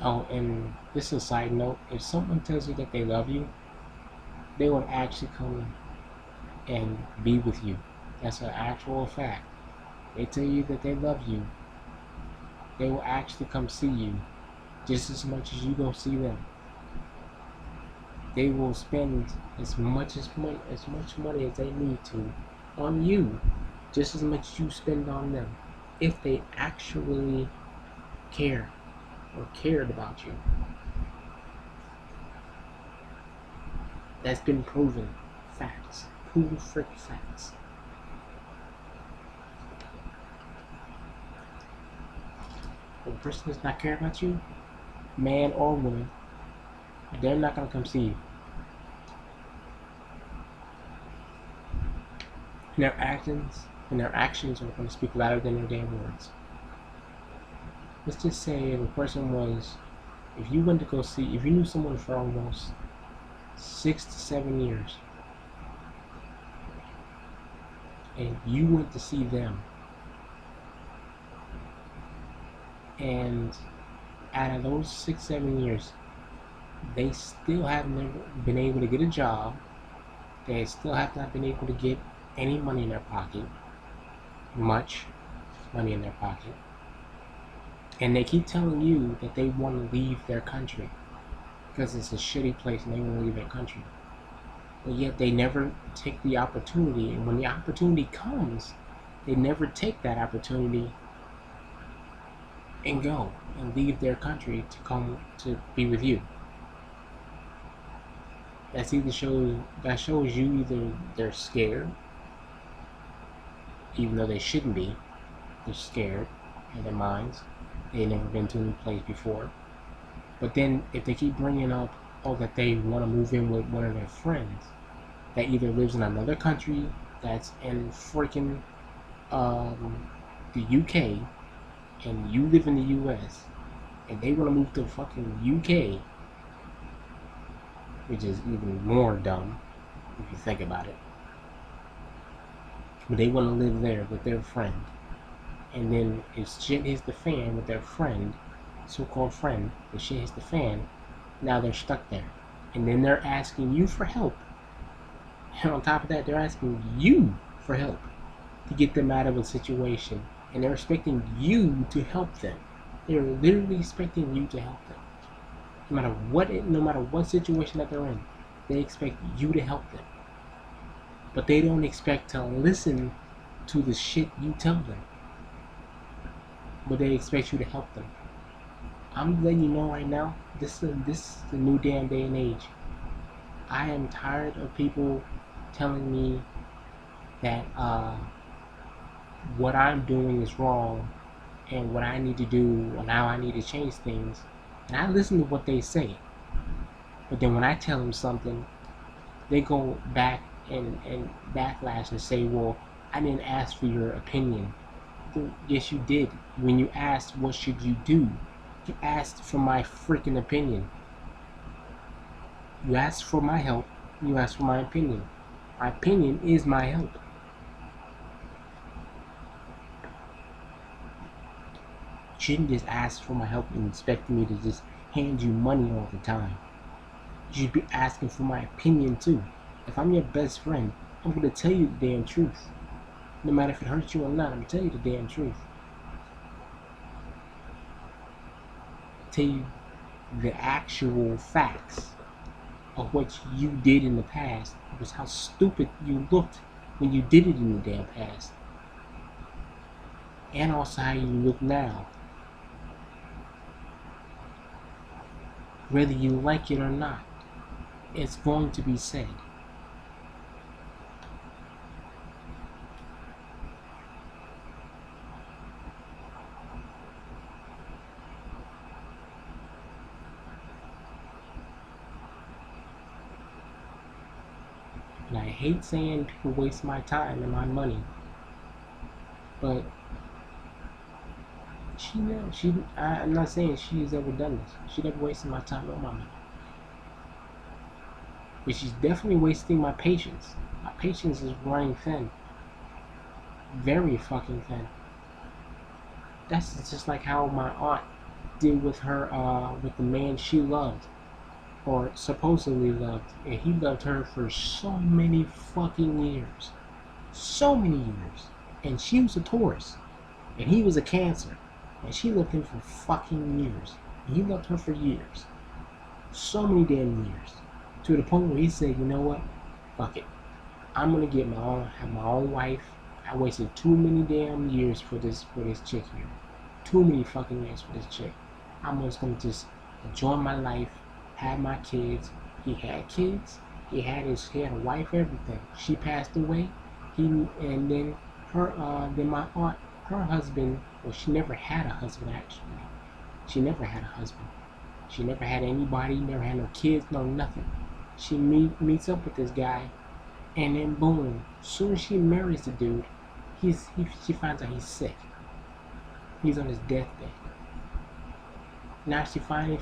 Oh, and this is a side note. If someone tells you that they love you, they will actually come and be with you. That's an actual fact. They tell you that they love you. They will actually come see you just as much as you go see them. They will spend as much money as they need to on you, just as much as you spend on them, if they actually care or cared about you. That's been proven. Facts. Proven freaking facts. If a person does not care about you, man or woman, they're not going to come see you. And their actions are going to speak louder than their damn words. Let's just say if a person was, if you knew someone for almost 6 to 7 years, and you went to see them, and out of those 6, 7 years, they still have never been able to get a job. They still have not been able to get any money in their pocket, much money in their pocket. And they keep telling you that they want to leave their country because it's a shitty place and they want to leave their country. But yet they never take the opportunity, and when the opportunity comes, they never take that opportunity and go and leave their country to come to be with you. That shows you either they're scared, even though they shouldn't be. They're scared in their minds. They've never been to a new place before. But then if they keep bringing up, that they want to move in with one of their friends that either lives in another country that's in freaking the UK, and you live in the US, and they want to move to fucking UK, which is even more dumb if you think about it. But they want to live there with their friend, and then if shit hits the fan with their friend, so-called friend, if shit hits the fan, now they're stuck there, and then they're asking you for help. And on top of that, they're asking you for help to get them out of a situation, and they're expecting you to help them. They're literally expecting you to help them. No matter what situation that they're in, they expect you to help them. But they don't expect to listen to the shit you tell them. But they expect you to help them. I'm letting you know right now, this is the new damn day and age. I am tired of people telling me that what I'm doing is wrong and what I need to do and how I need to change things. And I listen to what they say. But then when I tell them something, they go back and backlash and say, well, I didn't ask for your opinion. Yes, you did. When you asked what should you do, you asked for my freaking opinion. You asked for my help. You asked for my opinion. My opinion is my help. You shouldn't just ask for my help and expect me to just hand you money all the time. You should be asking for my opinion too. If I'm your best friend, I'm going to tell you the damn truth. No matter if it hurts you or not, I'm going to tell you the damn truth. Tell you the actual facts of what you did in the past. It was how stupid you looked when you did it in the damn past. And also how you look now. Whether you like it or not, it's going to be said. And I hate saying people waste my time and my money, but I'm not saying she has ever done this. She never wasted my time or my money. But she's definitely wasting my patience. My patience is running thin. Very fucking thin. That's just like how my aunt did with her, with the man she loved. Or supposedly loved. And he loved her for so many fucking years. So many years. And she was a Taurus. And he was a Cancer. And she loved him for fucking years. And he loved her for years. So many damn years. To the point where he said, you know what? Fuck it. I'm gonna have my own wife. I wasted too many damn years for this chick here. Too many fucking years for this chick. I'm just gonna enjoy my life, have my kids. He had kids. He had a wife, everything. She passed away. Then my aunt, her husband. Well, she never had a husband actually. She never had a husband. She never had anybody. Never had no kids. No nothing. She meets up with this guy, and then boom. As soon as she marries the dude, she finds out he's sick. He's on his deathbed. Now she finally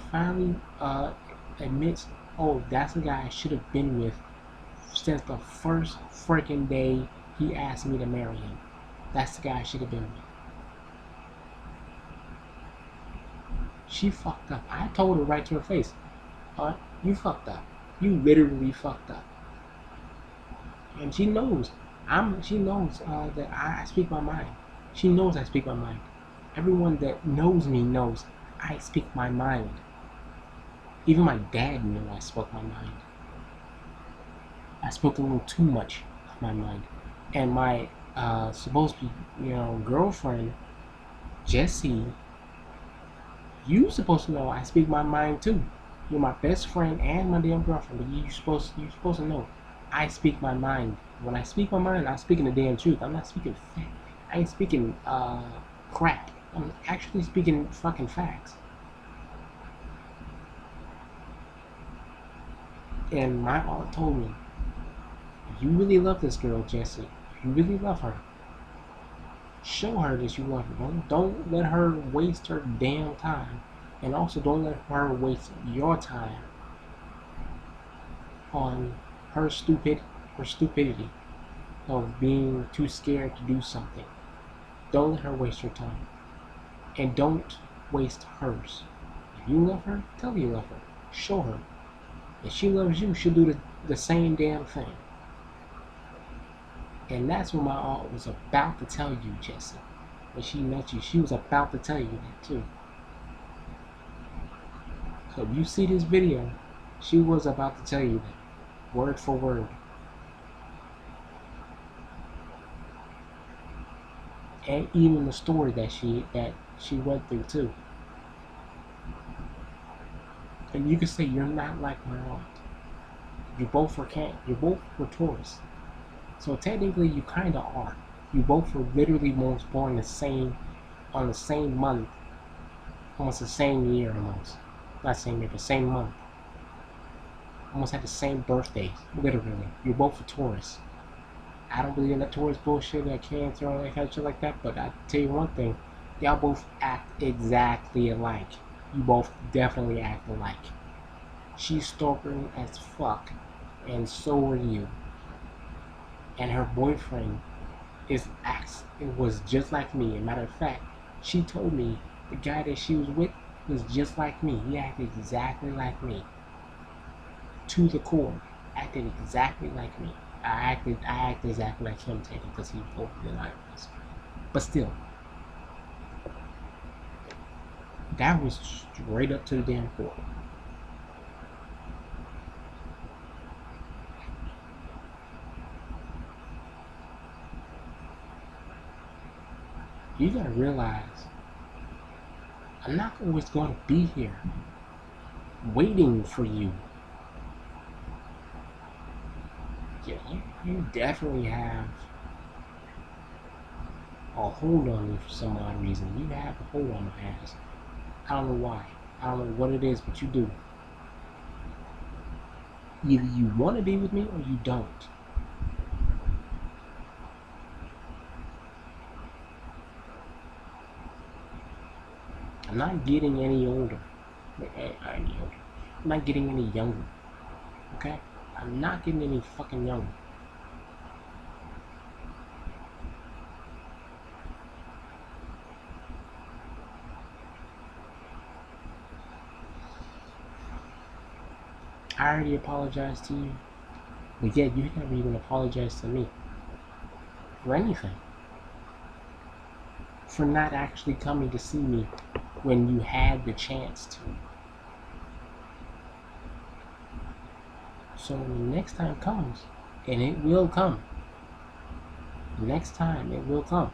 admits oh, that's the guy I should have been with since the first freaking day he asked me to marry him. That's the guy I should have been with. She fucked up. I told her right to her face, you fucked up. You literally fucked up. And she knows. She knows that I speak my mind. She knows I speak my mind. Everyone that knows me knows I speak my mind. Even my dad knew I spoke my mind. I spoke a little too much of my mind. And my supposed to be, girlfriend, Jessie, you supposed to know I speak my mind too. You're my best friend and my damn girlfriend, but you supposed to know I speak my mind. When I speak my mind, I'm speaking the damn truth. I'm not speaking I ain't speaking crap. I'm actually speaking fucking facts. And my aunt told me, if you really love this girl, Jessie, if you really love her, show her that you love her. Don't let her waste her damn time. And also don't let her waste your time on her stupidity of being too scared to do something. Don't let her waste your time. And don't waste hers. If you love her, tell her you love her. Show her. If she loves you, she'll do the same damn thing. And that's what my aunt was about to tell you, Jessie. When she met you, she was about to tell you that too. So if you see this video, she was about to tell you that, word for word. And even the story that she went through too. And you can say you're not like my aunt. You both were Taurus. So technically you kinda are. You both were literally almost born on the same month. Almost the same year almost. Not same year, but same month. Almost had the same birthday, literally. You're both a Taurus. I don't believe in that Taurus bullshit, that Cancer, or that kind of shit like that, but I tell you one thing, y'all both act exactly alike. You both definitely act alike. She's stubborn as fuck, and so are you. And her boyfriend it was just like me. As a matter of fact, she told me the guy that she was with was just like me. He acted exactly like me. To the core. Acted exactly like me. I acted exactly like him, taking because he older than I was. But still, that was straight up to the damn core. You gotta realize, I'm not always going to be here, waiting for you. Yeah, you definitely have a hold on me for some odd reason. You have a hold on my ass. I don't know why. I don't know what it is, but you do. Either you want to be with me or you don't. I'm not getting any older. I'm not getting any younger. Okay? I'm not getting any fucking younger. I already apologized to you. But yet you never even apologized to me. For anything. For not actually coming to see me when you had the chance to. So when the next time comes, and it will come. Next time it will come.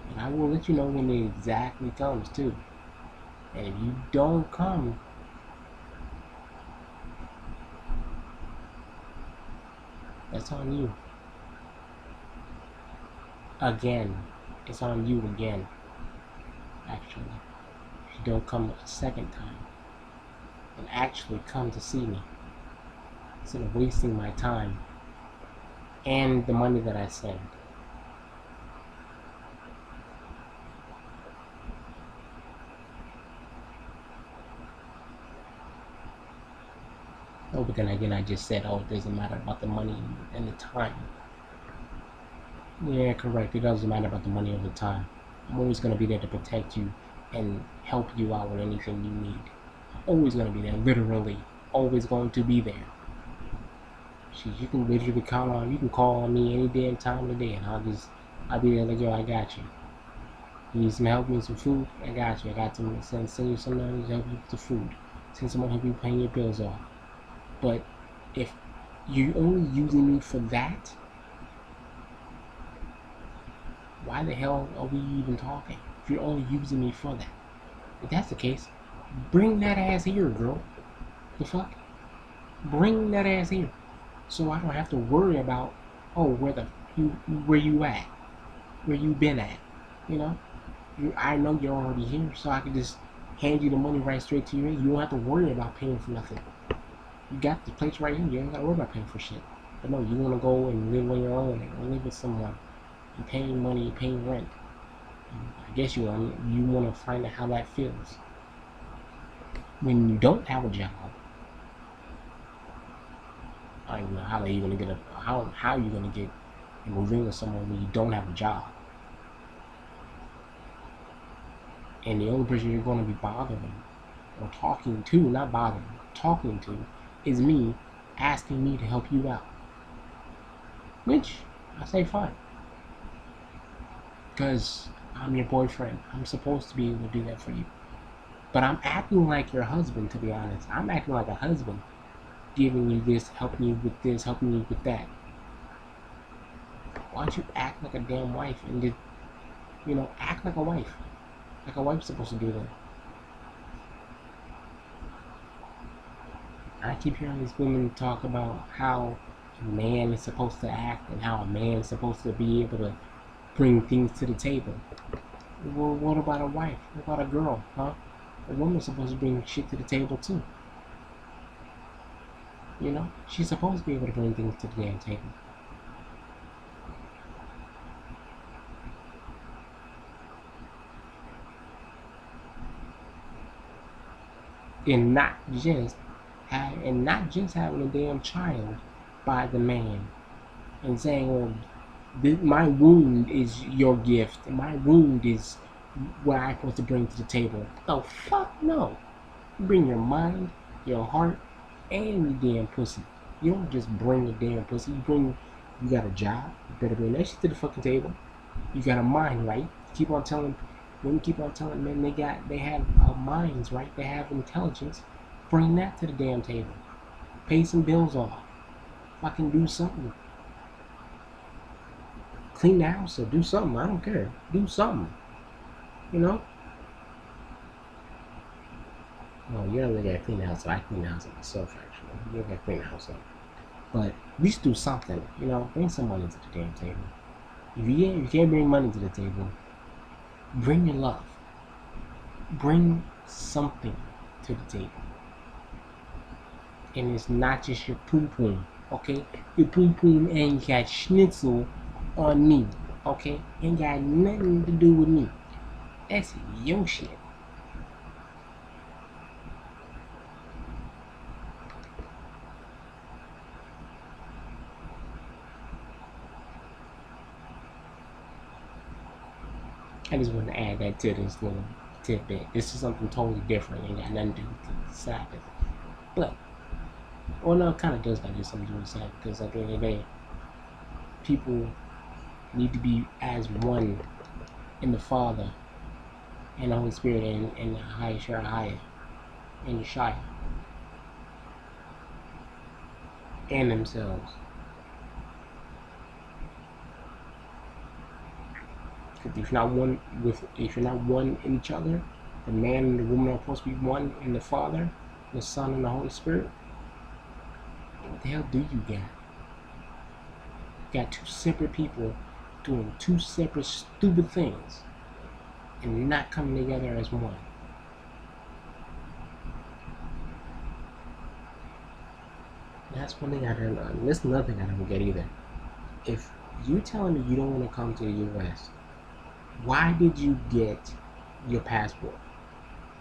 And I will let you know when it exactly comes too. And if you don't come, that's on you. Again. It's on you again. Actually. If you don't come a second time. And actually come to see me. Instead of wasting my time. And the money that I send. Oh, but then again, I just said, oh, it doesn't matter about the money and the time. Yeah, correct. It doesn't matter about the money or the time. I'm always going to be there to protect you and help you out with anything you need. Always going to be there, literally. Always going to be there. Shit, you can literally count on, you can call on me any damn time of the day, and I'll be there like, yo, I got you. You need some help, you need some food? I got you. I got to send you some money to help you with the food. Send someone to help you paying your bills off. But if you're only using me for that, why the hell are we even talking? If you're only using me for that. If that's the case, bring that ass here, girl. The fuck? Bring that ass here. So I don't have to worry about, oh, where you at? Where you been at? You know? I know you're already here, so I can just hand you the money right straight to you. You don't have to worry about paying for nothing. You got the place right here. You don't got to worry about paying for shit. But no, you want to go and live on your own and live with someone. You're paying money, you're paying rent. I guess you want to find out how that feels. When you don't have a job, I don't know how you gonna get how you gonna get and move in with someone when you don't have a job. And the only person you're gonna be bothering or talking to, not bothering, talking to, is me asking me to help you out. Which I say fine. Because I'm your boyfriend. I'm supposed to be able to do that for you. But I'm acting like your husband, to be honest. I'm acting like a husband, giving you this, helping you with this, helping you with that. Why don't you act like a damn wife and just, act like a wife. Like a wife's supposed to do that. I keep hearing these women talk about how a man is supposed to act and how a man is supposed to be able to bring things to the table. Well, what about a wife? What about a girl, huh? A woman's supposed to bring shit to the table too. She's supposed to be able to bring things to the damn table. And not just having a damn child by the man and saying, well, my wound is your gift. My wound is what I'm supposed to bring to the table. Oh, fuck no. You bring your mind, your heart, and your damn pussy. You don't just bring a damn pussy. You got a job. You better bring that shit to the fucking table. You got a mind, right? Women keep on telling men they have minds, right? They have intelligence. Bring that to the damn table. Pay some bills off. Fucking do something. Clean the house or do something. I don't care. Do something. Oh, you don't really gotta clean the house up. I clean the house up myself, actually. You don't gotta clean the house up. But at least do something. Bring some money to the damn table. If you can't bring money to the table, bring your love. Bring something to the table. And it's not just your poom poom, okay? Your poom poom ain't got schnitzel on me, okay? Ain't got nothing to do with me. That's your shit. I just want to add that to this little tidbit. This is something totally different. Ain't got nothing to do with the Sabbath. But, well, no, it kind of does got something to do with the Sabbath. Because at the end of the day, people need to be as one in the Father and the Holy Spirit and the Higher and Yeshua and themselves. If you're not one in each other, the man and the woman are supposed to be one in the Father, the Son, and the Holy Spirit. What the hell do you got? You got two separate people doing two separate stupid things and not coming together as one. That's one thing I don't know. There's another thing I don't get either. If you're telling me you don't want to come to the U.S., why did you get your passport?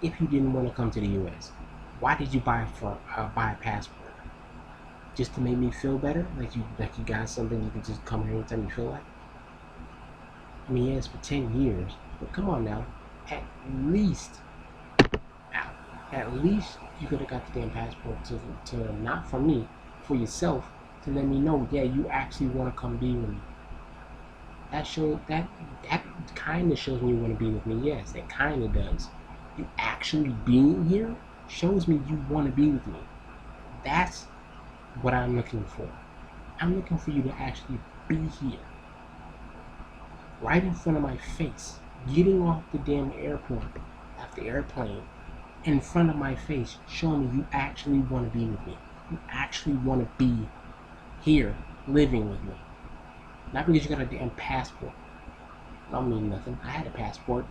If you didn't want to come to the U.S., why did you buy a passport? just to make me feel better, like you got something you can just come here anytime you feel like. I mean, yes, for 10 years, but come on now, at least, at least you could have got the damn passport to not for me, for yourself, to let me know, yeah, you actually want to come be with me. That kind of shows me you want to be with me. Yes, it kind of does. You actually being here shows me you want to be with me. That's what I'm looking for. I'm looking for you to actually be here, right in front of my face, getting off the damn airplane, in front of my face, showing me you actually want to be with me. You actually want to be here, living with me. Not because you got a damn passport. I don't mean nothing. I had a passport.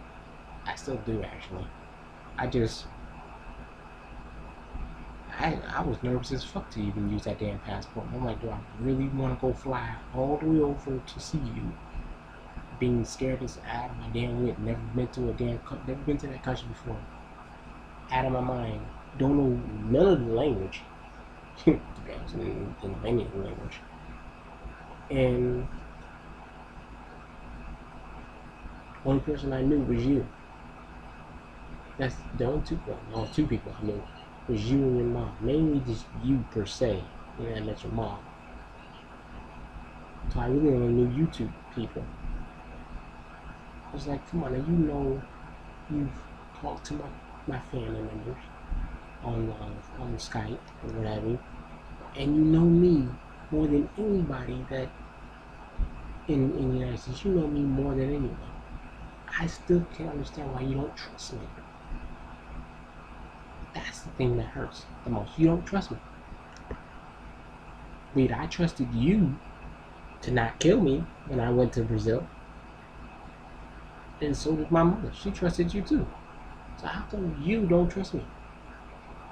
I still do, actually. I was nervous as fuck to even use that damn passport. I'm like, do I really want to go fly all the way over to see you? Being scared as out of my damn wit. Never been to that country before. Out of my mind. Don't know none of the language. To be honest, in any of the language. And only person I knew was you. That's the only two people I knew was you and your mom. Mainly just you per se. And I met your mom. So I really only knew you two people. I was like, come on, now you know you've talked to my family members on Skype or what have you, and you know me more than anybody that in the United States. You know me more than anyone. I still can't understand why you don't trust me. That's the thing that hurts the most. You don't trust me. Wait, I trusted you to not kill me when I went to Brazil. And so did my mother. She trusted you too. So how come you don't trust me?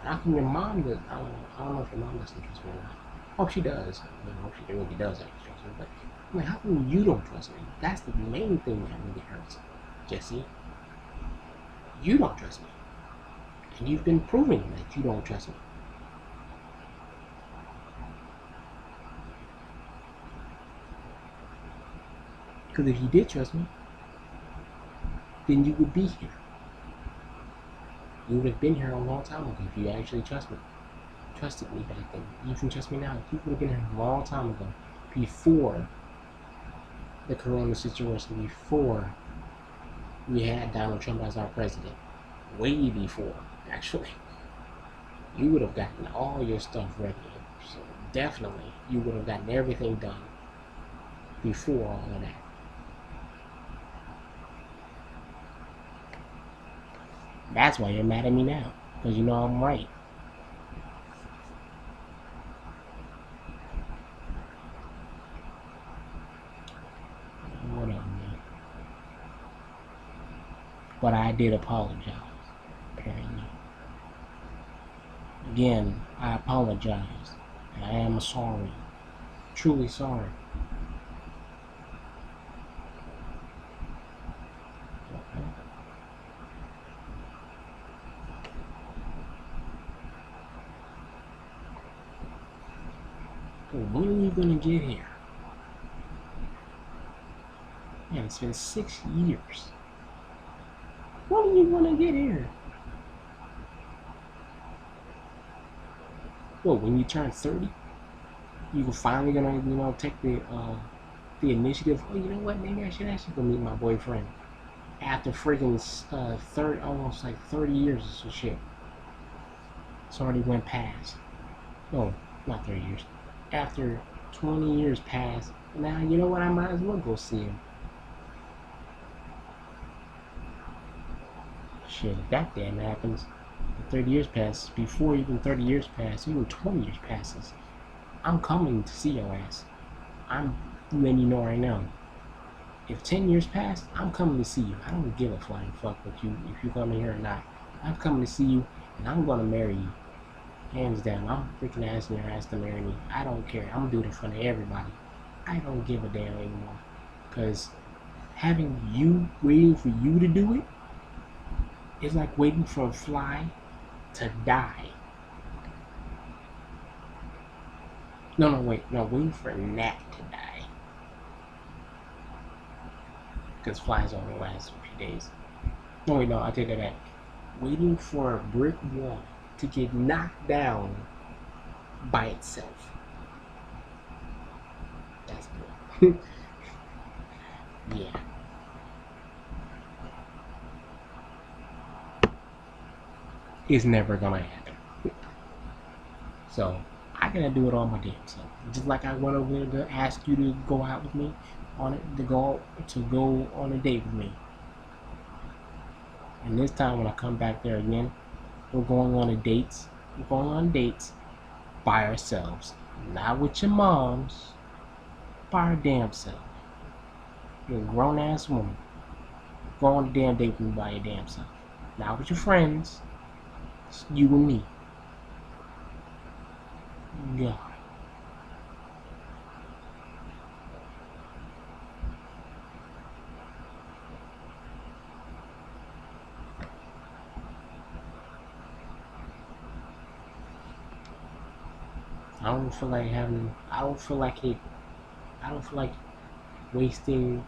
How come your mom does? I don't know if your mom doesn't trust me or not. Oh, she does. I hope she really does actually trust me. But I'm like, how come you don't trust me? That's the main thing that really hurts, Jesse. You don't trust me. And you've been proving that you don't trust me. Because if you did trust me, then you would be here. You would have been here a long time ago if you actually trusted me back then. You can trust me now. You would have been here a long time ago, before the corona situation, before we had Donald Trump as our president. Way before, actually. You would have gotten all your stuff ready. So definitely, you would have gotten everything done before all of that. That's why you're mad at me now, because you know I'm right. Whatever, man. But I did apologize, apparently. Again, I apologize. I am sorry. Truly sorry. When are you gonna get here? Man, it's been 6 years. When are you gonna get here? Well, when you turn 30, you finally gonna, take the initiative. Oh, you know what? Maybe I should actually go meet my boyfriend. After freaking almost like 30 years or some shit. It's already went past. No, not 30 years. After 20 years passed, now you know what? I might as well go see him. Shit, if that damn happens, 30 years passes, before even 30 years pass, even 20 years passes, I'm coming to see your ass. I'm letting you know right now. If 10 years pass, I'm coming to see you. I don't give a flying fuck with you if you come in here or not. I'm coming to see you, and I'm gonna marry you. Hands down. I'm freaking asking your ass to marry me. I don't care. I'm gonna do it in front of everybody. I don't give a damn anymore. Because waiting for you to do it, is like waiting for a fly to die. No, wait. No, waiting for Nat to die. Because flies only last a few days. No, wait, no, I take that back. Waiting for a brick wall to get knocked down by itself. That's good. Yeah. It's never gonna happen. So I gotta do it all my damn self. Just like I went over there to ask you to go out with me on it, to go on a date with me. And this time when I come back there again, we're going on dates. We're going on dates by ourselves, not with your moms. By our damn self. You're a grown ass woman. Go on a damn date with me by your damn self. Not with your friends. It's you and me. God. I don't feel like having. I don't feel like it. I don't feel like wasting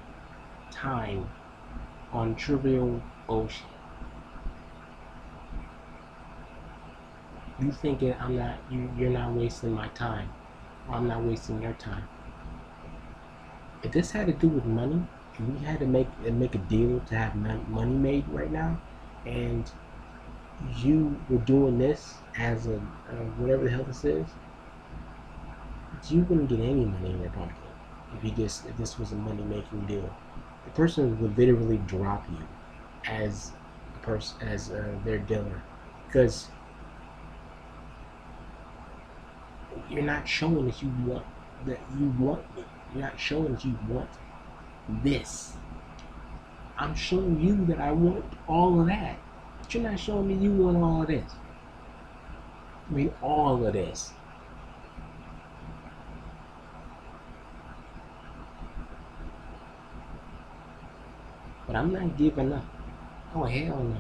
time on trivial bullshit. You thinking I'm not. You're not wasting my time, or I'm not wasting your time. If this had to do with money, if we had to make a deal to have money made right now, and you were doing this as a whatever the hell this is, you wouldn't get any money in your pocket if this was a money making deal. The person would literally drop you as a person as their dealer because you're not showing that you want me. You're not showing that you want this. I'm showing you that I want all of that. But you're not showing me you want all of this. I mean, all of this. But I'm not giving up. Oh, hell no.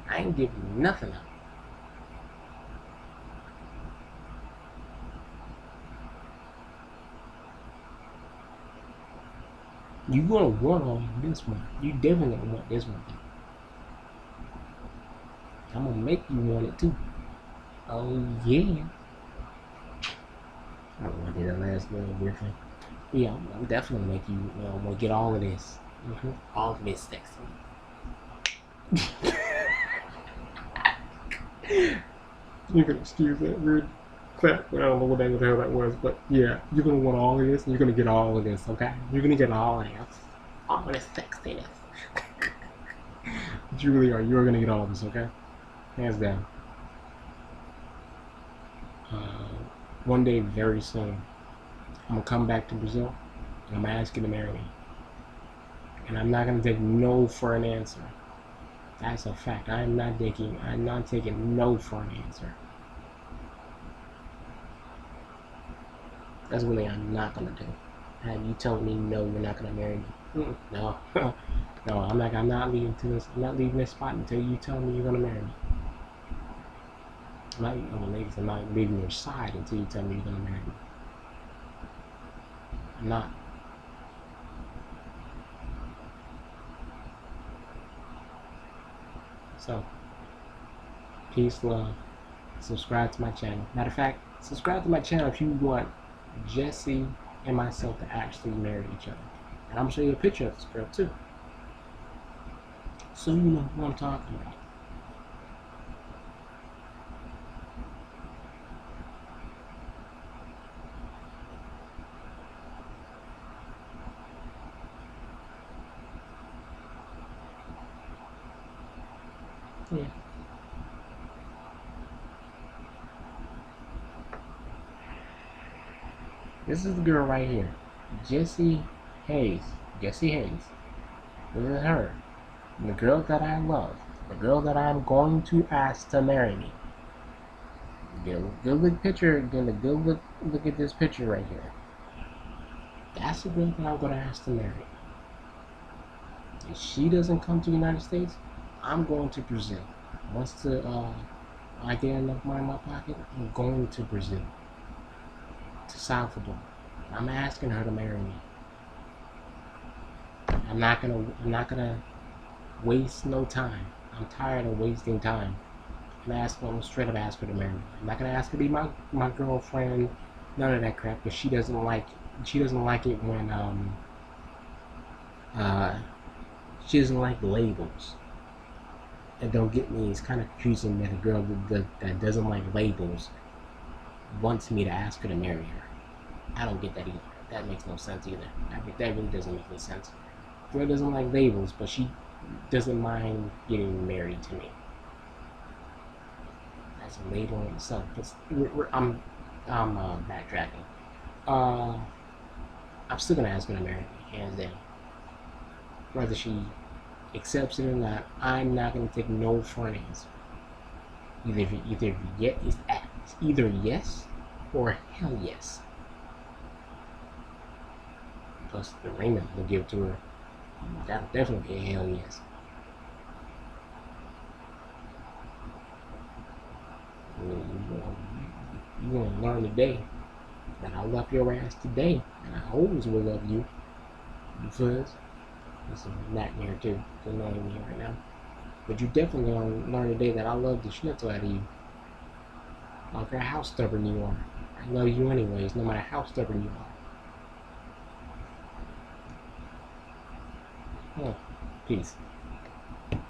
I ain't giving nothing up. You gonna want all this one. You definitely gonna want this one. I'm gonna make you want it too. Oh yeah. I don't want to do that last little weird thing. Yeah, I'm definitely gonna make you want to get all of this. All of this sexy. You can excuse that weird clap. I don't know what the hell that was, but yeah, you're gonna want all of this, and you're gonna get all of this. Okay, you're gonna get all of this, all of this sexiness. But you really are. You're gonna get all of this. Okay, hands down. One day, very soon, I'm gonna come back to Brazil, and I'm gonna ask you to marry me. And I'm not gonna take no for an answer. That's a fact. I'm not taking no for an answer. That's one thing I'm not gonna do. And you telling me no, you're not gonna marry me? No, no, I'm not leaving I'm not leaving this spot until you tell me you're gonna marry me. I'm not leaving your side until you tell me you're gonna marry me. I'm not. So, peace, love. Subscribe to my channel. Matter of fact, subscribe to my channel if you want Jesse and myself to actually marry each other. And I'm gonna show you a picture of this girl too, so you know who I'm talking about. Yeah. This is the girl right here, Gessi-Reis. Gessi-Reis. This is her. The girl that I love. The girl that I'm going to ask to marry me. Get a good look picture. Get a good look at this picture right here. That's the girl that I'm going to ask to marry. If she doesn't come to the United States, I'm going to Brazil. Once I get enough money in my pocket, I'm going to Brazil to Salvador. I'm asking her to marry me. I'm not gonna waste no time. I'm tired of wasting time. I'm straight up ask her to marry me. I'm not gonna ask her to be my girlfriend. None of that crap. Because she doesn't like it when she doesn't like labels. And don't get me, it's kind of confusing that a girl that doesn't like labels wants me to ask her to marry her. I don't get that either. That makes no sense either. That really doesn't make any sense. Girl doesn't like labels, but she doesn't mind getting married to me. That's a label in itself. I'm backtracking. I'm still gonna ask her to marry me, hands down. Whether she accepts it or not, I'm not gonna take no for an answer. It's either yes or hell yes. Plus the Raymond will give to her. That'll definitely be a hell yes. You're gonna learn today that I love your ass today, and I always will love you because it's a nightmare too. It's annoying me right now. But you definitely gonna learn today that I love the schnitzel out of you. I don't care how stubborn you are. I love you anyways, no matter how stubborn you are. Peace.